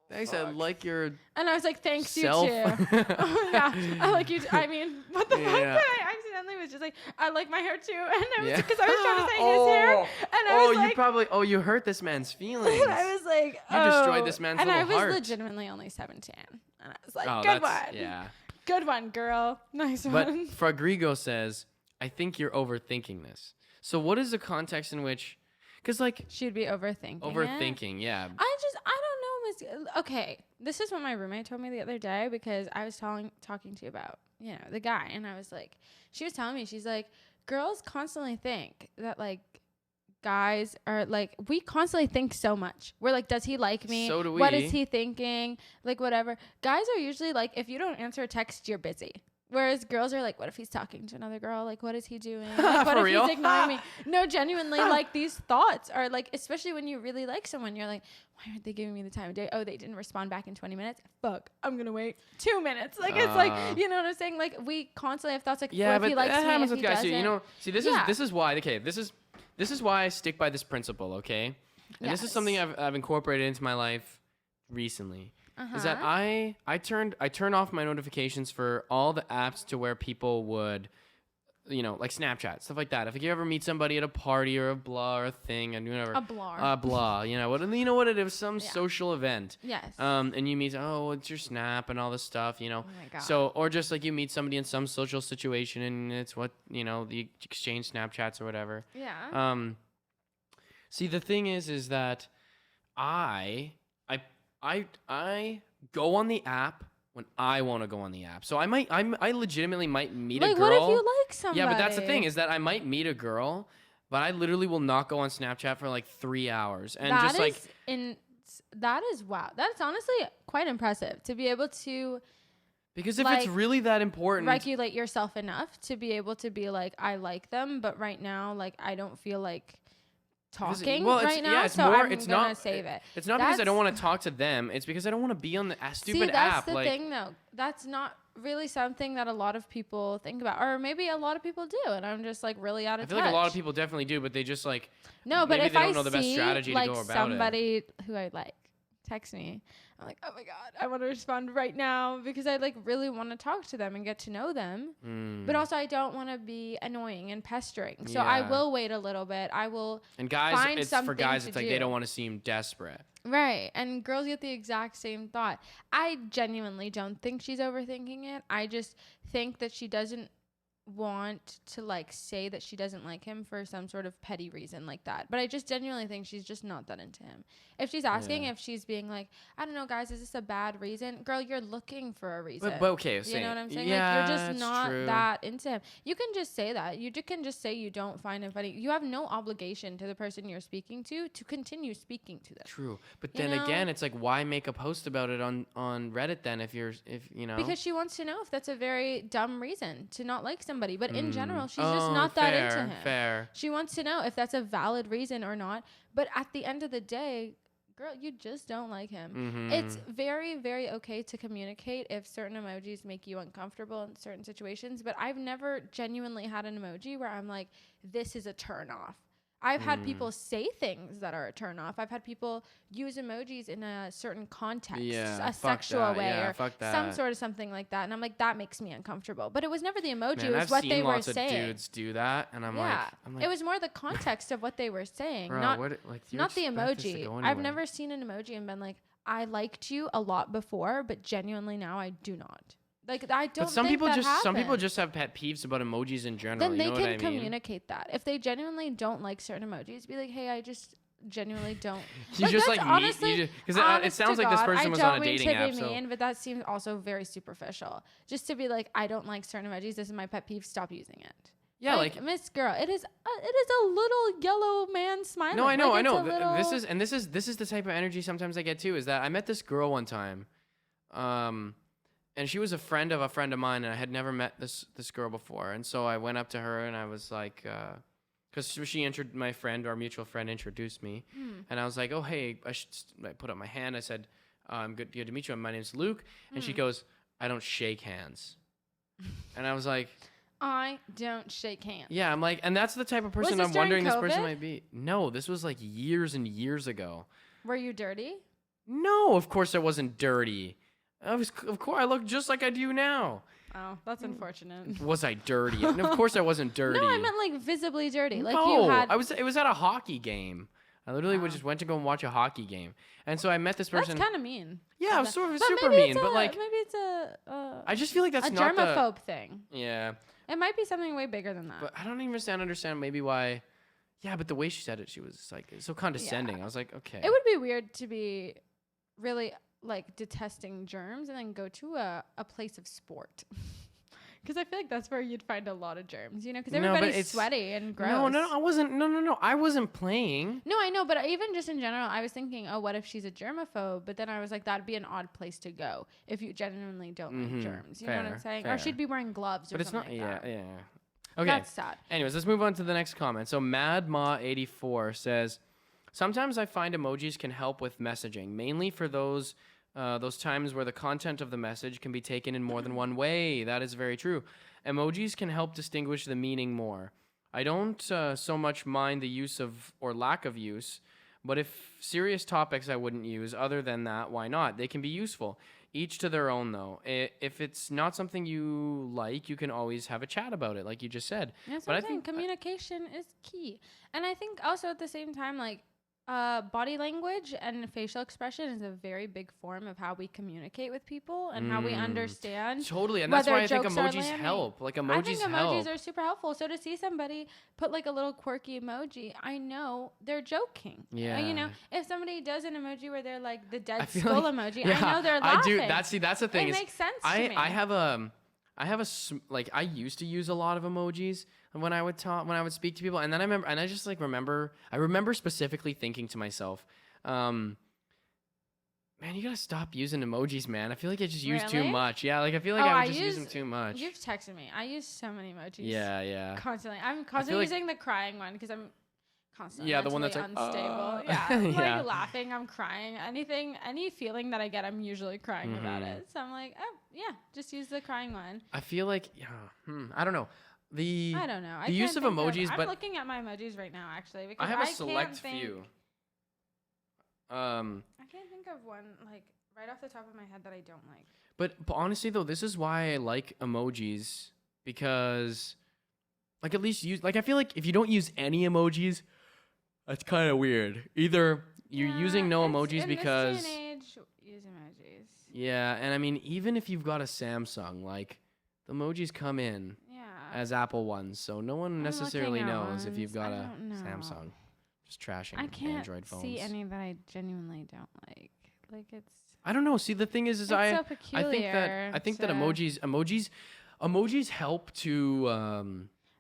I said like your and I was like, thanks, self. you too. Oh, yeah, I like you too. I mean, what the fuck? Yeah. That I accidentally was just like, I like my hair too. And I was, Yeah. because I was trying to say his hair. And I was like, you hurt this man's feelings. and I was like, You destroyed this man's and little I was heart. legitimately only 17. And I was like, Oh, good one. Yeah. Good one, girl. Nice But one. Fragrigo says, I think you're overthinking this. So what is the context in which, because like She'd be overthinking. overthinking, yeah. I don't know, Miss. Okay, this is what my roommate told me the other day, because I was talking to you about, the guy, and I was like, she was telling me, she's like, girls constantly think that like guys are like, we constantly think so much. We're like, does he like me? So do we. What is he thinking? Like whatever. Guys are usually like, if you don't answer a text, you're busy. Whereas girls are like, what if he's talking to another girl? Like, what is he doing? Like, what For if real? he's ignoring me? No, genuinely, like these thoughts are like, especially when you really like someone, you're like, why aren't they giving me the time of day? Oh, they didn't respond back in 20 minutes. Fuck, I'm gonna wait 2 minutes. Like it's like, you know what I'm saying? Like we constantly have thoughts like, Yeah, what but if he likes that me? happens If with he guys too. doesn't? You know, see, this is why. Okay, this is why I stick by this principle. Okay, and this is something I've incorporated into my life recently. Is that I turn off my notifications for all the apps to where people would, like Snapchat, stuff like that. If you ever meet somebody at a party or a blah or a thing and whatever, blah, what it is, some social event. Yes. And you meet, what's your Snap and all this stuff, Oh my God. So, or just like you meet somebody in some social situation and it's what, the exchange Snapchats or whatever. Yeah. See, the thing is that I go on the app when I want to go on the app. So I legitimately might meet a girl. Like, what if you like somebody? Yeah, but that's the thing, is that I might meet a girl, but I literally will not go on Snapchat for like 3 hours. And that is wow. That's honestly quite impressive to be able to. Because if it's really that important, regulate yourself enough to be able to be like, I like them, but right now, like, I don't feel like talking right now, I'm gonna save it. It's not because I don't want to talk to them. It's because I don't want to be on the stupid app. That's the thing, though. That's not really something that a lot of people think about, or maybe a lot of people do, and I'm just like really out of touch. I feel like a lot of people definitely do, but they just like but if they don't I know the best strategy like to go about somebody who I like text me, I'm like, oh my God, I want to respond right now because I like really want to talk to them and get to know them. But also I don't want to be annoying and pestering. So I will wait a little bit. I will find something for guys, it's like they don't want to seem desperate. Right. And girls get the exact same thought. I genuinely don't think she's overthinking it. I just think that she doesn't want to like say that she doesn't like him for some sort of petty reason like that. But I just genuinely think she's just not that into him. If she's asking, if she's being like, I don't know, guys, is this a bad reason? Girl, you're looking for a reason. But okay, you know what I'm saying? Yeah, like, you're just not that into him. You can just say that. You can just say you don't find him funny. You have no obligation to the person you're speaking to continue speaking to them. True. But then again, it's like, why make a post about it on Reddit then if you know? Because she wants to know if that's a very dumb reason to not like somebody. But in general, she's just not that into him. Fair. She wants to know if that's a valid reason or not. But at the end of the day, girl, you just don't like him. It's very, very okay to communicate if certain emojis make you uncomfortable in certain situations. But I've never genuinely had an emoji where I'm like, this is a turn off. I've had people say things that are a turn off. I've had people use emojis in a certain context, a sexual way, or some sort of something like that. And I'm like, that makes me uncomfortable. But it was never the emoji. Man, it was I've what seen they were lots saying. Of dudes do that, and I'm like, it was more the context of what they were saying, bro, not the emoji. I've never seen an emoji and been like, I liked you a lot before, but genuinely now I do not. Like, I don't. But some people just have pet peeves about emojis in general. Then they can communicate that. If they genuinely don't like certain emojis, be like, hey, I just genuinely don't. You just like honestly, because it sounds like this person was on a dating app. But that seems also very superficial. Just to be like, I don't like certain emojis. This is my pet peeve. Stop using it. Yeah, like Miss Girl, it is a little yellow man smiling. No, I know. This is the type of energy sometimes I get too. Is that I met this girl one time, and she was a friend of mine, and I had never met this girl before. And so I went up to her and I was like, because she entered my friend, our mutual friend, introduced me, and I was like, oh hey, I put up my hand. I said, good to meet you. My name's Luke, and she goes, I don't shake hands, and I was like, I don't shake hands. yeah, I'm like, and that's the type of person Was I'm this wondering during this person COVID? might be. No, this was like years and years ago. Were you dirty? No, of course I wasn't dirty. Of course I look just like I do now. Oh, that's unfortunate. Was I dirty? And of course I wasn't dirty. No, I meant like visibly dirty. Like no, you had. it was at a hockey game. I literally just went to go and watch a hockey game, and so I met this person. That's kind of mean. Yeah, it was sort of But super maybe mean, it's but a- like maybe it's a I just feel like that's a not germaphobe thing. Yeah, It might be something way bigger than that. but I don't even understand maybe why. Yeah, but the way she said it, she was like so condescending. Yeah. I was like, okay. It would be weird to be really like detesting germs and then go to a place of sport. Because I feel like that's where you'd find a lot of germs, you know, because No, but everybody's it's- sweaty and gross. No, I wasn't. No, I wasn't playing. No, I know, but even just in general, I was thinking, oh, what if she's a germaphobe? But then I was like, that'd be an odd place to go if you genuinely don't like germs. You know what I'm Fair, saying? fair. Or she'd be wearing gloves or But it's not. something like that. Yeah. Okay. That's sad. Anyways, let's move on to the next comment. So MadMa84 says, sometimes I find emojis can help with messaging, mainly for those times where the content of the message can be taken in more than one way. That is very true. Emojis can help distinguish the meaning more. I don't so much mind the use of or lack of use, but if serious topics I wouldn't use, other than that, why not? They can be useful. Each to their own, though. If it's not something you like, you can always have a chat about it, like you just said. That's But what I I'm saying. think- Communication is key. And I think also at the same time, like, body language and facial expression is a very big form of how we communicate with people and how we understand. Totally, and that's whether why I think jokes are emojis landing. help. Like I emojis think help. emojis are super helpful. So to see somebody put like a little quirky emoji, I know they're joking. Yeah. You know, if somebody does an emoji where they're like the I dead feel skull like- emoji, yeah, I know they're laughing. I do. That's the thing. It is makes sense to me. I used to use a lot of emojis when I would speak to people, and then I remember specifically thinking to myself, man, you gotta stop using emojis, man. I feel like I just use too Really? much. Yeah, like I feel like Oh, I I would just use them use- too much. You've texted me. I use so many emojis. Yeah. Constantly. I'm constantly like- using the crying one because I'm constantly Yeah, the one that's mentally like, unstable. Yeah. I'm Yeah. like laughing, I'm crying. Any feeling that I get, I'm usually crying about it. So I'm like, oh yeah, just use the crying one. I feel like I don't know. I don't know. The use of emojis, I'm but looking at my emojis right now actually because I have a can't select think- few. I can't think of one like right off the top of my head that I don't like. But honestly, though, this is why I like emojis, because, like, at least I feel like if you don't use any emojis, that's kind of weird. Either you're Yeah, using no it's- emojis in because, this day and age, use emojis. yeah, and I mean, even if you've got a Samsung, like, the emojis come in Yeah. as Apple ones, so no one I'm necessarily looking at knows if you've ones. got I a don't know. Samsung. Just trashing I can't Android phones. see any that I genuinely don't like. Like it's I don't know. See, the thing is it's I so I peculiar. think that to- emojis help to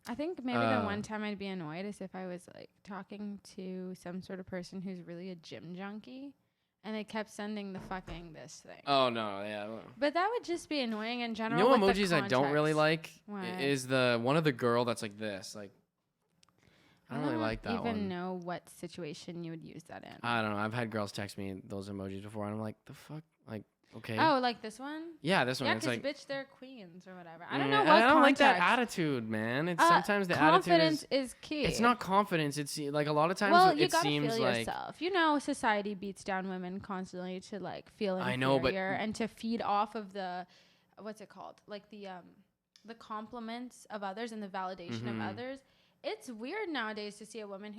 I think maybe the one time I'd be annoyed is if I was like talking to some sort of person who's really a gym junkie and they kept sending the fucking this thing. Oh no, yeah. But that would just be annoying in You general. know with the emojis I don't really context. like What? is the one of the girl that's like this. Like I don't really like that even one. know what situation you would use that in. I don't know. I've had girls text me those emojis before, and I'm like, the fuck, like, okay. Oh, like this one? Yeah, this one. Yeah, it's because like bitch, they're queens or whatever. I don't mm, know and what I don't like that context. attitude, man. It's sometimes the confidence attitude is key. It's not confidence. It's like a lot of times Well, you it gotta seems feel like yourself. You know, society beats down women constantly to like feel inferior I know, but- and to feed off of the what's it called? Like the compliments of others and the validation of others. It's weird nowadays to see a woman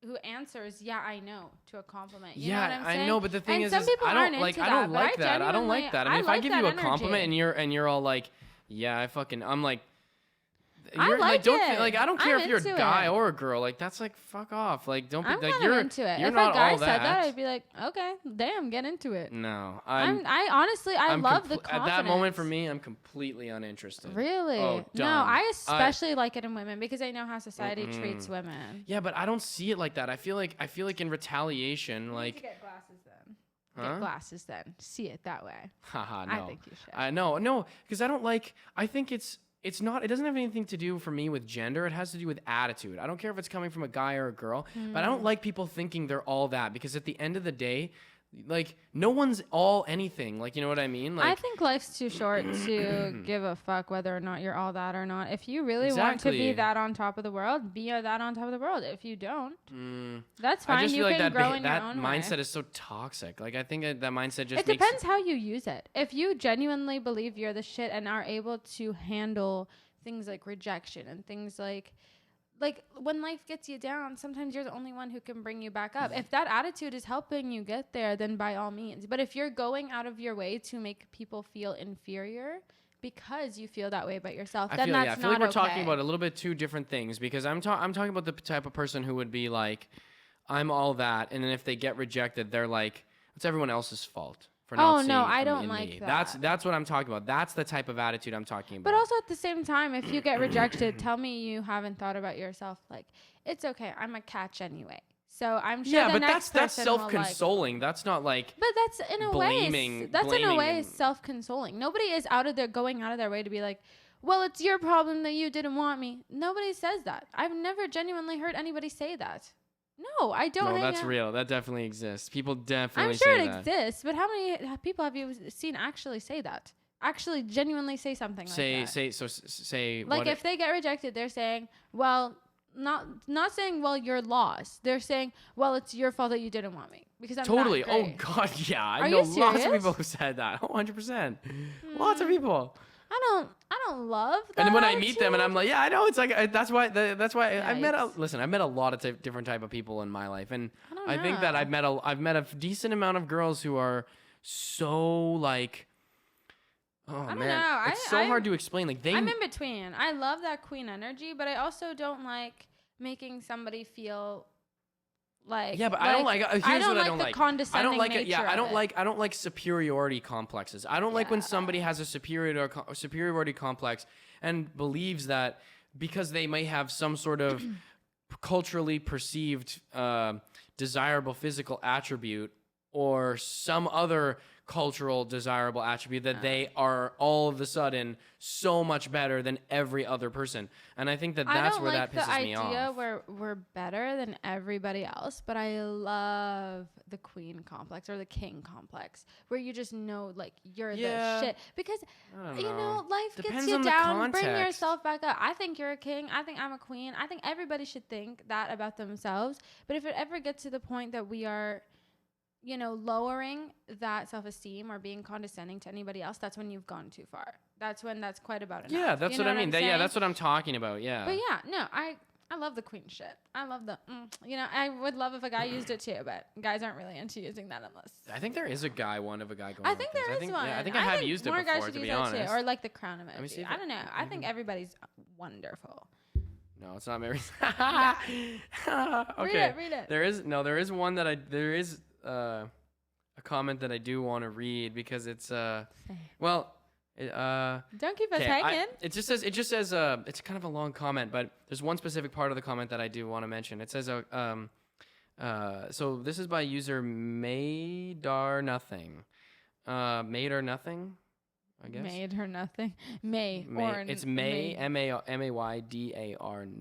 who answers, "Yeah, I know," to a compliment. You know what I'm saying? I know, but the thing And is some people I don't aren't like into I don't that, but like that. I don't like that. I mean, if I like give that you a compliment energy. and you're all like, "Yeah, I'm like I you're like don't it. like I don't care I'm if you're a into guy it. or a girl. Like that's like fuck off. Like don't be I'm like kind you're of into it. you're If not a guy all said that, I'd be like, okay, damn, get into it. No, I honestly, I I'm love the at confidence. that moment for me, I'm completely uninterested. Really? Oh, No, done. I especially like it in women because I know how society treats women. Yeah, but I don't see it like that. I feel like in retaliation, You need like to get glasses then. Huh? Get glasses then. See it that way. haha, no. I think you should. No, because I don't like. I think it's It's not. It doesn't have anything to do for me with gender. It has to do with attitude. I don't care if it's coming from a guy or a girl, but I don't like people thinking they're all that, because at the end of the day, like, no one's all anything. Like, you know what I mean? Like, I think life's too short to give a fuck whether or not you're all that or not. If you really want to be that on top of the world, be that on top of the world. If you don't, that's fine. I just you feel like can grow in your that own mindset way. is so toxic. Like, I think that mindset just It depends how you use it. If you genuinely believe you're the shit and are able to handle things like rejection and things like when life gets you down, sometimes you're the only one who can bring you back up. If that attitude is helping you get there, then by all means. But if you're going out of your way to make people feel inferior because you feel that way about yourself, then that's not I feel like we're okay. talking about a little bit two different things, because I'm talking about the type of person who would be like, I'm all that, and then if they get rejected, they're like, it's everyone else's fault. Oh no, I don't like that. That's what I'm talking about. That's the type of attitude I'm talking about. But also at the same time, if you get rejected, tell me you haven't thought about yourself. Like, it's okay, I'm a catch anyway. So I'm sure the next person that's self-consoling. That's not like. But that's in a way. That's in a way self-consoling. Nobody is going out of their way to be like, well, it's your problem that you didn't want me. Nobody says that. I've never genuinely heard anybody say that. No, I don't. No, that's real. That definitely exists. People definitely say that. I'm sure it exists, but how many people have you seen actually say that? Actually, genuinely say something like that? Say. Like, if they get rejected, they're saying, well, not saying, well, you're lost. They're saying, well, it's your fault that you didn't want me because I'm totally. Not great. Oh God, yeah. I Are know you lots of serious? people who said that. 100%. Lots of people. I don't love that. And then when I attitude. meet them and I'm like, yeah, I know. It's like, that's why I've met Yikes. I've met a lot of different type of people in my life. And don't I think that know. I've met a decent amount of girls who are so like, oh I don't man, know. it's so hard to explain. Like I'm in between. I love that queen energy, but I also don't like making somebody feel like, yeah, but I don't like. Here's I don't what like I don't the like. condescending I don't like it. nature Yeah, I don't of like. I don't like superiority complexes. I don't like when Yeah. somebody has a superiority complex and believes that because they may have some sort of culturally perceived desirable physical attribute or some other cultural desirable attribute that they are all of a sudden so much better than every other person. And I think that that's where that pisses me off. I don't like the idea where we're better than everybody else, but I love the queen complex or the king complex where you just know like you're the shit. Because you know, life Depends gets you on the down. Bring context. yourself back up. I think you're a king. I think I'm a queen. I think everybody should think that about themselves. But if it ever gets to the point that we are, you know, lowering that self-esteem or being condescending to anybody else, that's when you've gone too far. That's when that's quite about enough. Yeah, that's you know what I mean. I'm That's what I'm talking about. Yeah. But yeah, no, I love the queen shit. I love the, you know, I would love if a guy used it too, but guys aren't really into using that unless. I think there is a guy going. I think there is one. Yeah, I think I have used it more guys before, should to use be that honest. too, or like the crown Let me see emoji. if I don't know. I think everybody's wonderful. No, it's not Mary. Yeah. Okay. Read it. There is one that a comment that I do want to read because it's well, Don't keep us hanging. It just says it's kind of a long comment, but there's one specific part of the comment that I do want to mention. It says so this is by user Made or Nothing. Made or Nothing, I guess. Made her nothing. It's May Maydar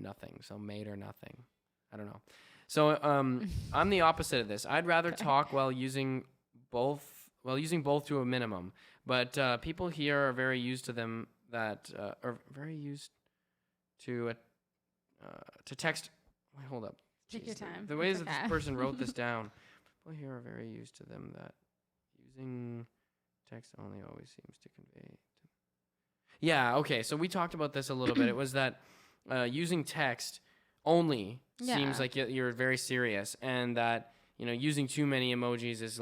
Nothing. So Made or Nothing. I don't know. So I'm the opposite of this. I'd rather talk while using both to a minimum. But people here are very used to them that are very used to text. Wait, hold up. Take your time. The way It's that okay. this person wrote this down, people here are very used to them that using text only always seems to convey. Yeah. Okay. So we talked about this a little bit. It was that using text only seems like you're very serious, and that using too many emojis is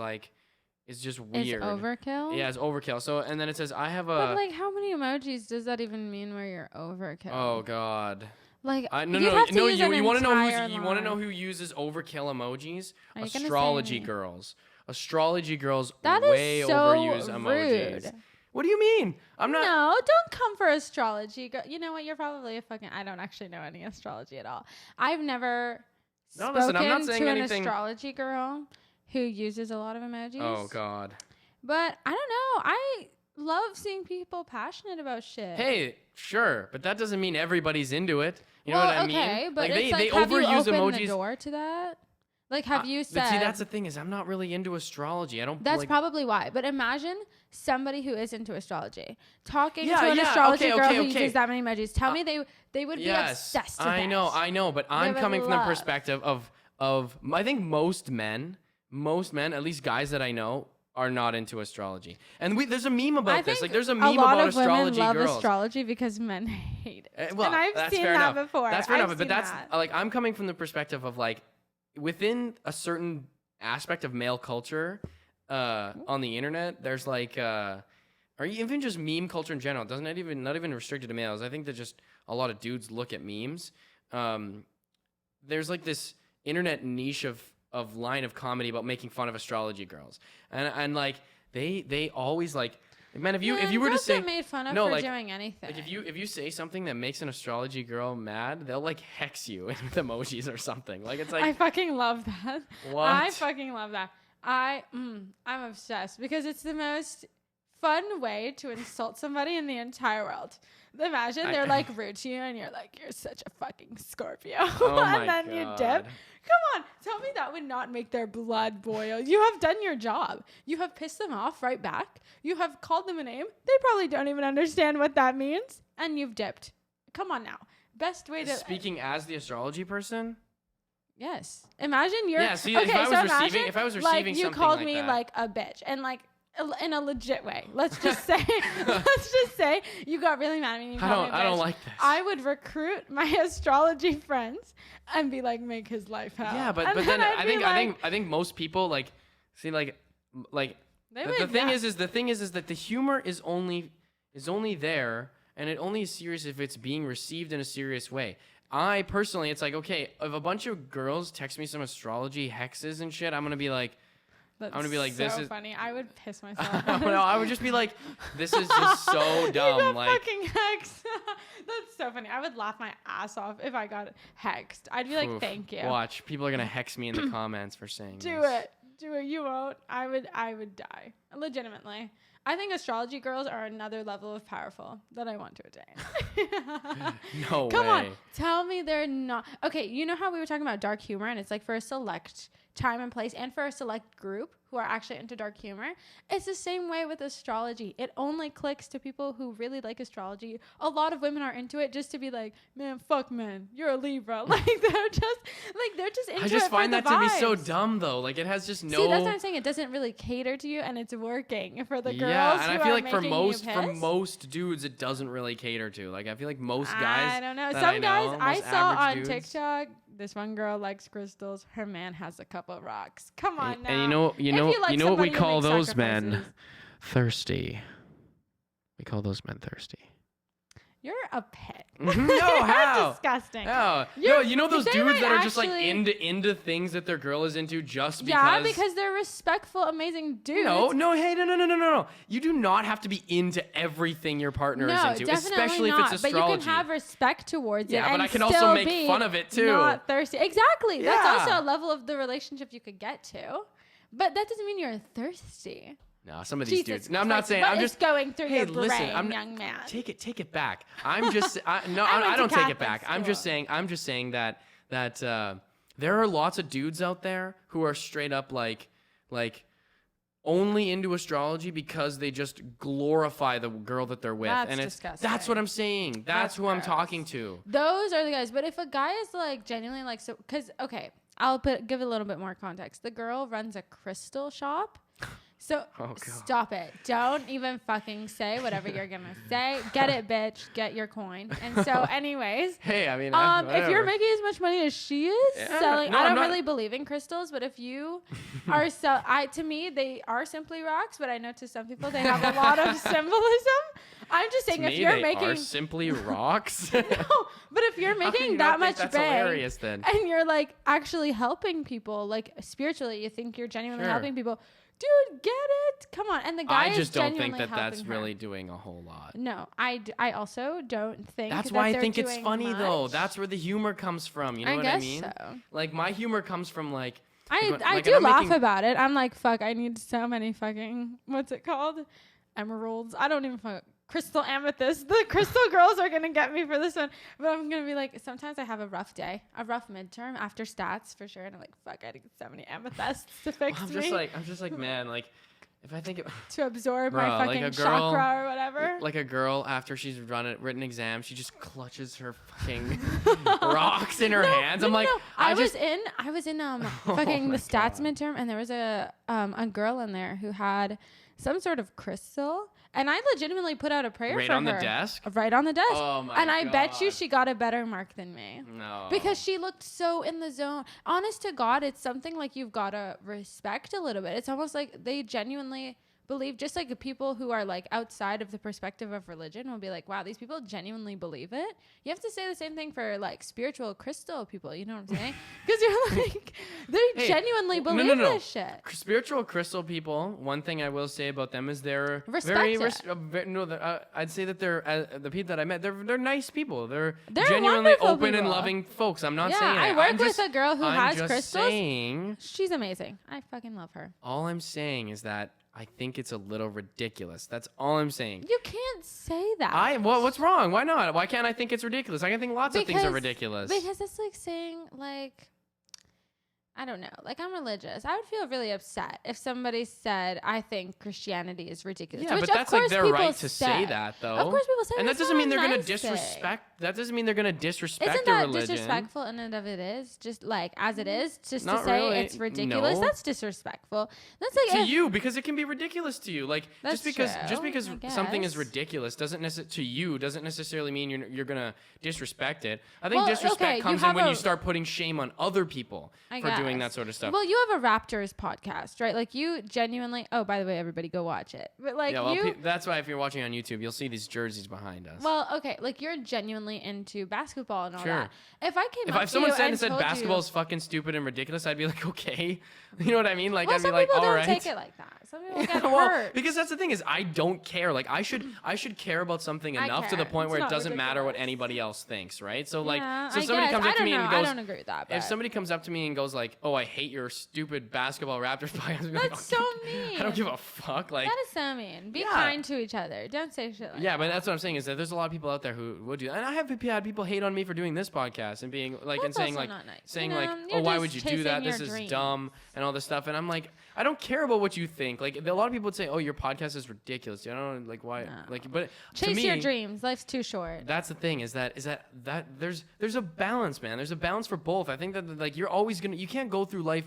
just weird. It's overkill? Yeah, it's overkill. So, and then it says, I have a... But, like, how many emojis does that even mean where you're overkill? Oh, God. Like, You want to know who uses overkill emojis? Astrology girls. Astrology girls that way is so overuse emojis. Rude. What do you mean? I'm not... No, don't come for astrology. You know what? You're probably I don't actually know any astrology at all. I've never spoken I'm not saying to anything... an astrology girl who uses a lot of emojis. Oh, God. But I don't know. love seeing people passionate about shit. Hey, sure, but that doesn't mean everybody's into it. You know well, what I mean? okay, but like it's they have you overuse opened emojis. the door to that? Like, have you said? But see, that's the thing is, I'm not really into astrology. I don't. That's like, probably why. But imagine somebody who is into astrology talking to an astrology girl who uses that many emojis. Tell me they would be obsessed with I know, but I'm coming from the perspective of I think most men, at least guys that I know, are not into astrology. And there's a meme about this. Like, there's a meme about astrology girls. A lot of women love astrology because men hate it. Well, and I've seen that before. That's fair enough. But that's like, I'm coming from the perspective of like, within a certain aspect of male culture on the internet, there's like, or even just meme culture in general. It doesn't not even restricted to males. I think that just a lot of dudes look at memes. There's like this internet niche of line of comedy about making fun of astrology girls, and like they always like, man, if you were to say made fun of doing anything, like if you say something that makes an astrology girl mad, they'll like hex you with emojis or something. Like, it's like, I fucking love that. What? I fucking love that. I'm obsessed because it's the most fun way to insult somebody in the entire world. Imagine they're like rude to you and you're like, you're such a fucking Scorpio. Oh and then God. you dip. Come on, tell me that would not make their blood boil. You have done your job. You have pissed them off right back. You have called them a name. They probably don't even understand what that means. And you've dipped. Come on now. Best way to... Speaking as the astrology person? Yes. Imagine you're... Yeah, see, if I was receiving like, you something called like me that. like a bitch. And like, in a legit way. Let's just say you got really mad at me and you called me a bitch. I don't like this. I would recruit my astrology friends and be like, make his life hell. Yeah, but then I think most people like see like the thing is that the humor is only there, and it only is serious if it's being received in a serious way. I personally, it's like, okay, if a bunch of girls text me some astrology hexes and shit, I'm gonna be like, That's I'm gonna be like, so this is funny. I would piss myself. no, I would just be like, this is just so dumb. You got like, fucking hexed. That's so funny. I would laugh my ass off if I got hexed. I'd be like, oof, thank you. Watch, people are gonna hex me in the comments for saying Do this. it. You won't. I would die. Legitimately. I think astrology girls are another level of powerful that I want to attain. No Come way. on. Tell me they're not. Okay, you know how we were talking about dark humor and it's like for a select time and place and for a select group who are actually into dark humor? It's the same way with astrology. It only clicks to people who really like astrology. A lot of women are into it just to be like, man, fuck men, you're a Libra. Like they're just into it. I just find for that the to be so vibes. dumb though. Like, it has just no. See, that's what I'm saying. It doesn't really cater to you, and it's working for the girls. Yeah, and who I feel are like for making most dudes, it doesn't really cater to. Like, I feel like most guys. I don't know. that Some guys know, I most saw on average dudes. TikTok. This one girl likes crystals. Her man has a couple of rocks. Come on now. And you know If you like what we somebody who call makes those men? sacrifices. Thirsty. We call those men thirsty. You're a pet. No, You're how? disgusting. Oh, no, You're- you know those they dudes might that are just like actually- into things that their girl is into just because. Yeah, because they're respectful, amazing dudes. No, hey, no. You do not have to be into everything your partner is into, especially not. if it's astrology. But you can have respect towards it. Yeah, but and I can still also make be fun of it too. Not thirsty. Exactly. Yeah. That's also a level of the relationship you could get to. But that doesn't mean you're thirsty. No, some of these Jesus dudes. No, I'm not Christ, saying. what I'm is just going through hey, your listen, brain, young man. Take it back. I'm just. I went to don't take Catholic it back. I'm just school. saying that there are lots of dudes out there who are straight up like only into astrology because they just glorify the girl that they're with, That's and disgusting. that's what I'm saying. That's who I'm gross. talking to. Those are the guys. But if a guy is like genuinely like so, because okay, I'll give a little bit more context. The girl runs a crystal shop. So Oh, God. stop it. Don't even fucking say whatever you're gonna say. Get it, bitch. Get your coin. And so, anyways, Hey, I mean, if you're making as much money as she is Yeah. selling, No, I I'm don't not- really believe in crystals, but if you are to me they are simply rocks, but I know to some people they have a lot of symbolism. I'm just saying to if me, you're they making are simply rocks. no, but if you're How can making you that not think much that's bang hilarious then? and you're like actually helping people, like spiritually, you think you're genuinely Sure. helping people, dude, get it? Come on. And the guy I is just don't think genuinely that that's helping her. really doing a whole lot. No, I also don't think That's that why I they're think it's doing funny though. much. That's where the humor comes from. You know I what guess I mean? so. Like my humor comes from like I like, do I'm laugh making- about it. I'm like, fuck, I need so many fucking, what's it called? emeralds. I don't even crystal amethyst. The crystal girls are gonna get me for this one, but I'm gonna be like, sometimes I have a rough day, a rough midterm after stats for sure, and I'm like, fuck, I didn't get so many amethysts to fix I'm me. just like, man, like, if I think to absorb Bro, my fucking chakra or whatever. like a girl after she's written exam, she just clutches her fucking rocks in her hands. I'm like, I was in fucking the stats God. midterm, and there was a girl in there who had some sort of crystal, and I legitimately put out a prayer right for on her. the desk. Right on the desk. Oh my and I bet you God. she got a better mark than me. No. Because she looked so in the zone. Honest to God, it's something like you've got to respect a little bit. It's almost like they genuinely believe, just like the people who are like outside of the perspective of religion will be like, wow, these people genuinely believe it. You have to say the same thing for like spiritual crystal people. You know what I'm saying? Because you're like, they genuinely believe this shit. Spiritual crystal people, one thing I will say about them is they're I'd say that they're the people that I met, they're nice people. They're genuinely open people. and loving folks. I'm not saying I it. work with a girl who has just crystals. Saying, she's amazing. I fucking love her. all I'm saying is that I think it's a little ridiculous. That's all I'm saying. You can't say that. What's wrong? Why not? Why can't I think it's ridiculous? I can think lots of things are ridiculous. Because it's like saying, like, I don't know. Like, I'm religious. I would feel really upset if somebody said, I think Christianity is ridiculous. Yeah, Which but that's like their right to say. say that, though. Of course people say that. And that doesn't mean they're going to nice disrespect. That doesn't mean they're going to disrespect Isn't their that religion. disrespectful in and of it is? Just like, as it is? Just Not to say really. it's ridiculous? No. That's disrespectful. That's like To if, you, because it can be ridiculous to you. Like, That's just because true, I something is guess. ridiculous doesn't necessarily mean you're going to disrespect it. I think Well, disrespect okay, comes you in when have you start putting shame on other people I for doing guess. that sort of stuff. Well, you have a Raptors podcast, right? Like you genuinely. Oh, by the way, everybody go watch it. But like yeah, well, you. that's why if you're watching on YouTube, you'll see these jerseys behind us. Well, okay, like you're genuinely into basketball and all Sure. that. If I came up If to someone you said and told basketball you, is fucking stupid and ridiculous, I'd be like, okay. You know what I mean? Like, well, I'd be some like, people all don't right. take it like that. Some people get Well, hurt. because that's the thing is I don't care. Like I should care about something I enough to the care. point It's where it not doesn't matter what ridiculous. anybody else thinks, right? So Yeah, so I somebody guess. comes up to me and I goes, don't agree with that. if but somebody comes up to me and goes like, "Oh, I hate your stupid basketball Raptors," that's so mean. I don't give a fuck. Like, That is so mean. Be Yeah. kind to each other. Don't say shit like yeah, that. but that's what I'm saying is that there's a lot of people out there who would do that. And I have had people hate on me for doing this podcast and being like, and That's saying also like, not nice. saying You know, like, you're "Oh, why just would you do chasing that? This your is dreams. dumb," and all this stuff. And I'm like, I don't care about what you think. Like, a lot of people would say, "Oh, your podcast is ridiculous." I don't know, like why, No. like, but to Chase me, your dreams. Life's too short. that's the thing is that there's a balance, man. There's a balance for both. I think that like you can't go through life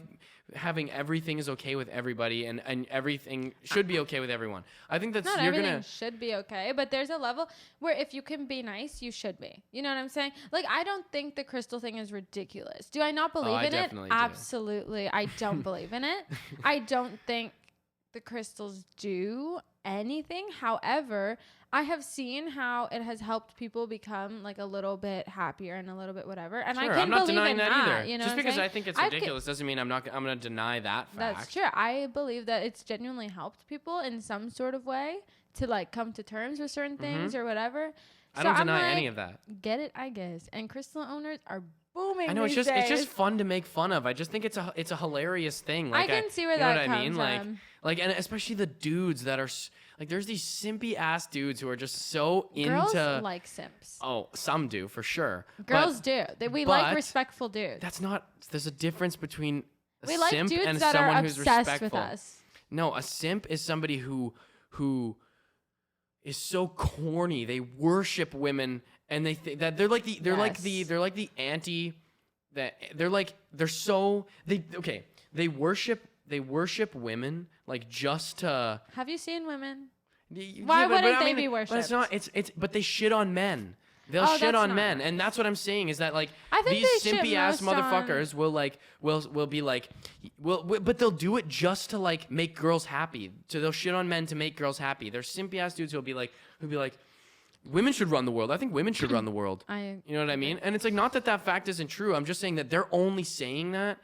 having everything is okay with everybody and everything should be okay with everyone. I think that's Not you're everything gonna should be okay, but there's a level where if you can be nice, you should be. You know what I'm saying? Like, I don't think the crystal thing is ridiculous. Do I not believe I in it? definitely do. Absolutely. I don't believe in it. I don't think the crystals do anything. However, I have seen how it has helped people become like a little bit happier and a little bit whatever. And Sure, I can I'm not believe denying in that either. You know Just what I'm because saying? I think it's I've ridiculous doesn't mean I'm going to deny that fact. That's true. I believe that it's genuinely helped people in some sort of way to like come to terms with certain things or whatever. I don't I'm deny like, any of that. Get it, I guess. And crystal owners are booming. I know it's these just days. fun to make fun of. I just think it's a hilarious thing. Like, I can see where you know that what I comes mean? from. Like, and especially the dudes that are like, there's these simpy ass dudes who are just so Girls into. like simps. Oh, some do for sure. Girls But do. We like but respectful dudes. That's not. There's a difference between a We like simp dudes and that someone are who's obsessed respectful. with us. No, a simp is somebody who is so corny. They worship women, and they think that they're like the anti. That they worship women like just to. Have you seen women? Yeah, Why but wouldn't I they mean, be But it's worshipped? not. It's but they shit on men. They'll Oh, shit that's on not men, nice. and that's what I'm saying is that like I think these they shit simpy ass most on- motherfuckers will be like, but they'll do it just to like make girls happy. So they'll shit on men to make girls happy. They're simpy ass dudes who'll be like, women should run the world. I think women should run the world. You know what I mean? And it's like not that fact isn't true. I'm just saying that they're only saying that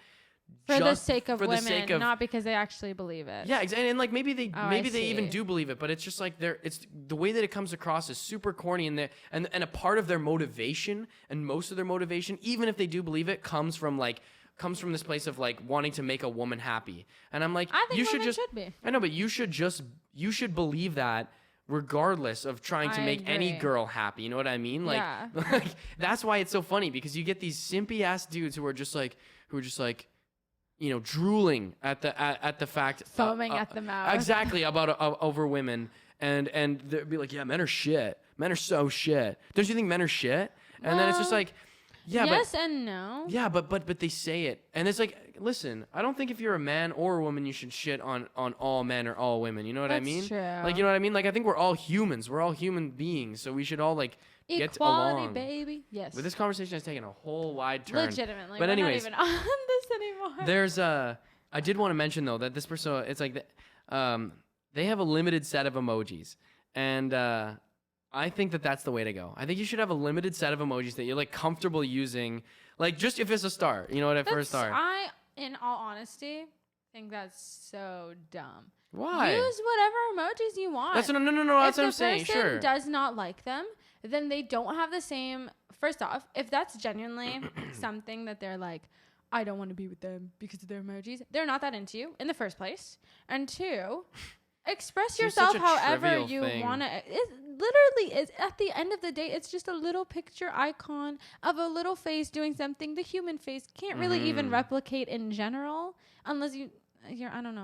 For the just sake of for the women, sake of- not because they actually believe it. Yeah, and like maybe they I even see. do believe it, but it's just like it's the way that it comes across is super corny, and a part of their motivation and most of their motivation, even if they do believe it, comes from this place of like wanting to make a woman happy. And I'm like, I think you should women just should be. I know, but you should just you should believe that regardless of trying to make any girl happy. You know what I mean? Like, like that's why it's so funny, because you get these simpy ass dudes who are just like, you know, drooling at the fact, foaming at the mouth, exactly, about over women, and they'll be like, yeah, men are shit. Men are so shit. Don't you think men are shit? And then it's just like, yeah, yes and no. Yeah, but they say it, and it's like, listen, I don't think if you're a man or a woman, you should shit on all men or all women. You know what I mean? True. Like, you know what I mean? Like, I think we're all humans. We're all human beings, so we should all like get equality, along. Baby. Yes. But this conversation has taken a whole wide turn. Legitimately. But anyways, we're not even on this anymore. There's I did want to mention though that this person, it's like they have a limited set of emojis, and I think that's the way to go. I think you should have a limited set of emojis that you're like comfortable using, like just if it's a star, you know what, for a star. I, in all honesty, think that's so dumb. Why? Use whatever emojis you want. That's no. That's what I'm saying. If the person Sure. does not like them, then they don't have the same. First off, if that's genuinely something that they're like, I don't want to be with them because of their emojis, they're not that into you in the first place. And two, express yourself however you want to. It literally is. At the end of the day, it's just a little picture icon of a little face doing something the human face can't really even replicate in general, unless you're I don't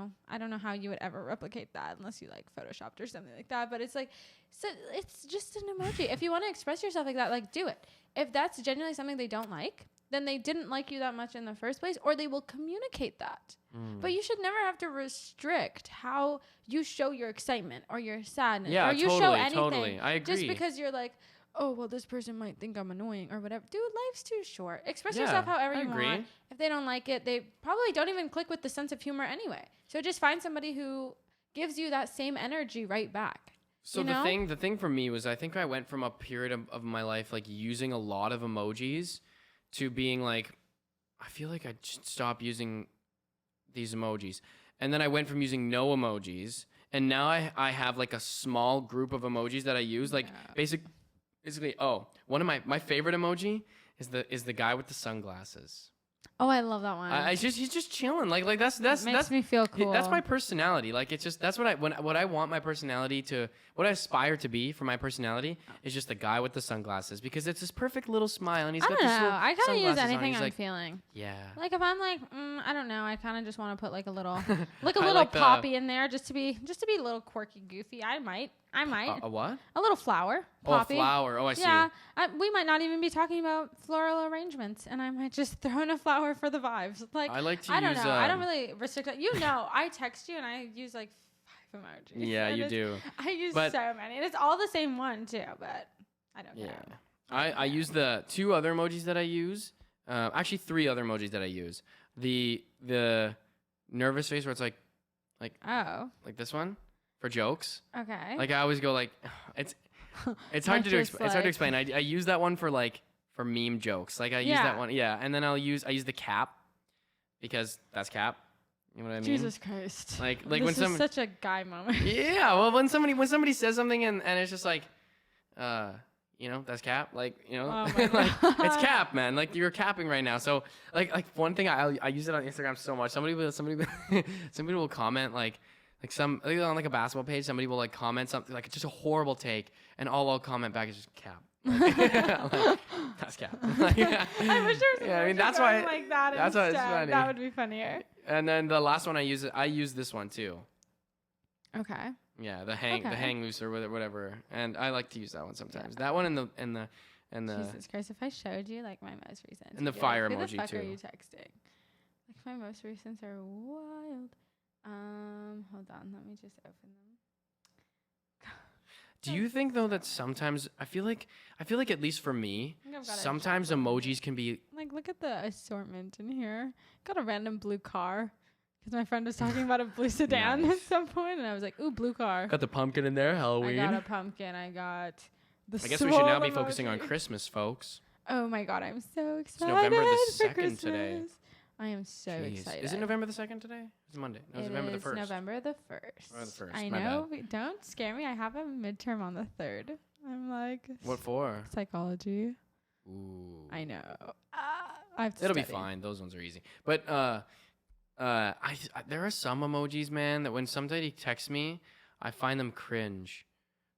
know how you would ever replicate that unless you like photoshopped or something like that. But it's like, so it's just an emoji. If you want to express yourself like that, like, do it. If that's genuinely something they don't like, then they didn't like you that much in the first place, or they will communicate that. But you should never have to restrict how you show your excitement or your sadness, or you show anything. Totally. I agree. Just because you're like, oh, well, this person might think I'm annoying or whatever. Dude, life's too short. Express yourself however you want. If they don't like it, they probably don't even click with the sense of humor anyway. So just find somebody who gives you that same energy right back. So the thing for me was, I think I went from a period of my life like using a lot of emojis to being like, I feel like I should stop using these emojis. And then I went from using no emojis, and now I have like a small group of emojis that I use. Like basically, one of my favorite emoji is the guy with the sunglasses. Oh, I love that one. He's just chilling. Like that's makes me feel cool. That's my personality. Like, it's just, that's what I want my personality to, what I aspire to be for my personality is just the guy with the sunglasses, because it's this perfect little smile, and he's got this little sunglasses on. I kind of use anything I'm feeling. Yeah. Like if I'm like, I don't know, I kind of just want to put like a little, like a little poppy in there, just to be a little quirky, goofy. I might. A what? A little flower. Poppy. Oh, a flower. Oh, I see. Yeah. We might not even be talking about floral arrangements, and I might just throw in a flower for the vibes. Like, I don't know. I don't really restrict it. You know, I text you and I use like 5 emojis. Yeah, you do. I use so many. And it's all the same one too, but I don't know. I use the 2 other emojis that I use. Actually 3 other emojis that I use. The nervous face where it's like this one. For jokes. Okay. Like, I always go like, it's hard to it's hard to explain. I use that one for meme jokes. Like, I use that one. Yeah. And then I use the cap, because that's cap. You know what I mean? Jesus Christ. Like this when is such a guy moment. Yeah. Well, when somebody says something and it's just like, that's cap. Like, oh like, it's cap, man. Like, you're capping right now. So like one thing, I use it on Instagram so much. Somebody will comment like on like a basketball page, somebody will like comment something like just a horrible take, and all I'll comment back is just cap. Like, that's cap. I wish there was that's why like that. That's why it's funny. That would be funnier. And then the last one I use this one too. Okay. Yeah, the hang loose or whatever, and I like to use that one sometimes. Yeah. That one and the Jesus Christ! If I showed you like my most recent, and the fire like, emoji who the fuck too. Are you texting? Like, my most recents are wild. Hold on, let me just open them. Do you think though that sometimes I feel like at least for me, sometimes emojis can be like, look at the assortment in here. Got a random blue car because my friend was talking about a blue sedan at some point, and I was like, ooh, blue car. Got the pumpkin in there, Halloween. I got a pumpkin. I got the. I guess we should now be focusing on Christmas, folks. Oh my God, I'm so excited. It's November the 2nd Christmas. today. I am so excited. Is it November the 2nd today? It's Monday. No, it's November the 1st. November the 1st. November the 1st. I know. Don't scare me. I have a midterm on the 3rd. I'm like... What for? Psychology. Ooh. I know. I have to It'll study. be fine. Those ones are easy. But there are some emojis, man, that when somebody texts me, I find them cringe.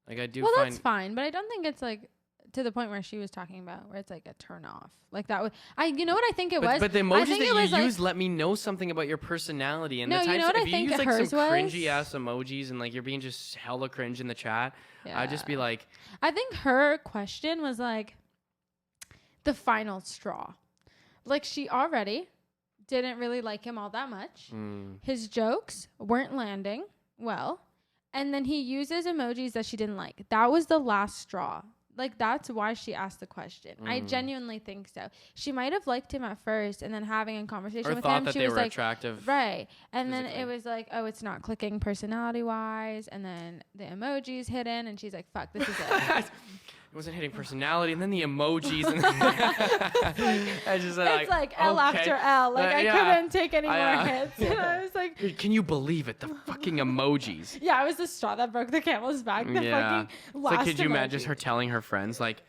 Like I do Well, find that's fine, but I don't think it's like to the point where she was talking about where it's like a turn off. Like that would you know what I think it was? But the I emojis think that it was you like, use let me know something about your personality. And No, the you times know what if I you think use like hers some was? cringy ass emojis and like you're being just hella cringe in the chat, I'd just be like, I think her question was like the final straw. Like she already didn't really like him all that much. His jokes weren't landing well. And then he uses emojis that she didn't like. That was the last straw. Like, that's why she asked the question. I genuinely think so. She might have liked him at first, and then having a conversation with him, that she they was were like, attractive. right. And then physically. it was like, oh, it's not clicking personality-wise. And then the emojis hidden, and she's like, fuck, this is it. It wasn't hitting personality, and then the emojis. And it's like L after L. Like, I couldn't take any more hits. Yeah. And I was like, can you believe it? The fucking emojis. yeah, it was the straw that broke the camel's back. The fucking last Like, could you imagine emoji. just her telling her friends, like,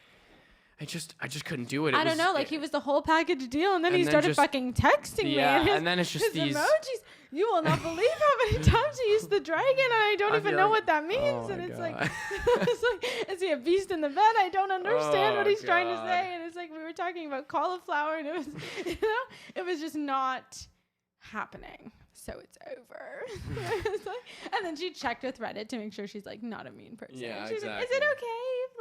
I just couldn't do it. I don't know. Like, he was the whole package deal, and then he started fucking texting me. And then it's just his these emojis. You will not believe how many times he used the dragon, and I don't even know what that means. And it's like, it's like, is he a beast in the bed? I don't understand what he's trying to say. And it's like, we were talking about cauliflower, and it was, it was just not happening. So it's over. It's like, and then she checked with Reddit to make sure she's like not a mean person. Yeah, she's exactly. like, is it okay if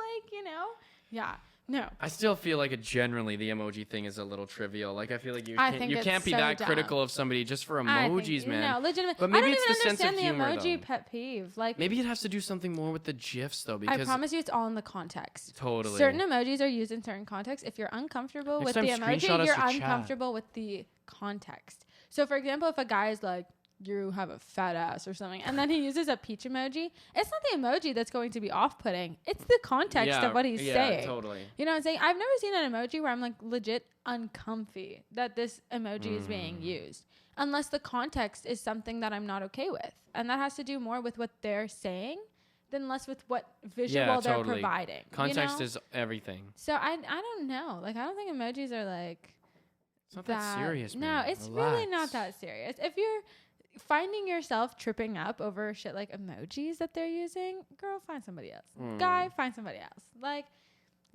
yeah. No. I still feel like generally the emoji thing is a little trivial. Like I feel like you think it's can't be so that dumb. critical of somebody just for emojis, man. No, legitimate. But maybe I don't it's even the sense of understand humor, the emoji though. pet peeve. Like, Maybe it has to do something more with the GIFs though, I because promise you, it's all in the context. Totally. Certain emojis are used in certain contexts. If you're uncomfortable Next with time the screenshot emoji, us you're your chat. uncomfortable with the context. So, for example, if a guy is like, you have a fat ass or something, and then he uses a peach emoji, it's not the emoji that's going to be off-putting. It's the context of what he's saying. Yeah, totally. You know what I'm saying? I've never seen an emoji where I'm like legit uncomfy that this emoji is being used. Unless the context is something that I'm not okay with. And that has to do more with what they're saying than less with what visual they're providing. Context is everything. So I don't know. Like, I don't think emojis are like... It's not that serious, man. No, it's really not that serious. If you're finding yourself tripping up over shit like emojis that they're using, girl, find somebody else. Guy, find somebody else. Like,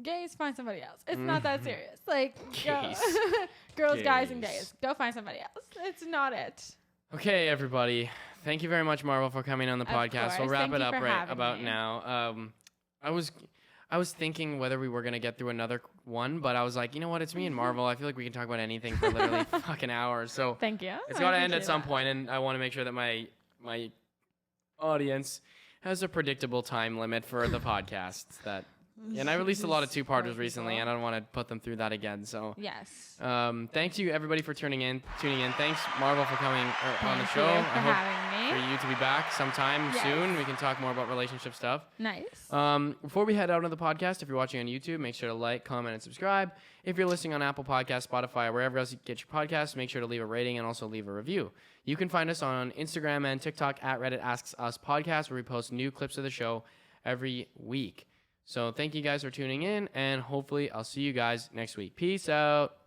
gays, find somebody else. It's not that serious. Like, girls, guys, and gays. Go find somebody else. It's not it. Okay, everybody. Thank you very much, Marvel, for coming on the podcast. We'll wrap it up right about me. now. I was thinking whether we were going to get through another one, but I was like, you know what? It's me and Marvel. I feel like we can talk about anything for literally fucking hours. So thank you. It's got to end at some point, and I want to make sure that my audience has a predictable time limit for the podcasts. And I released a lot of two-parters recently, and I don't want to put them through that again. So yes. Thank you, everybody, for tuning in. Thanks, Marvel, for coming on the show. Thank you for having me. For you to be back sometime soon. We can talk more about relationship stuff. Nice. Before we head out on the podcast, if you're watching on YouTube, make sure to like, comment, and subscribe. If you're listening on Apple Podcasts, Spotify, or wherever else you get your podcasts, make sure to leave a rating and also leave a review. You can find us on Instagram and TikTok at Reddit Asks Us Podcast, where we post new clips of the show every week. So thank you guys for tuning in, and hopefully I'll see you guys next week. Peace out.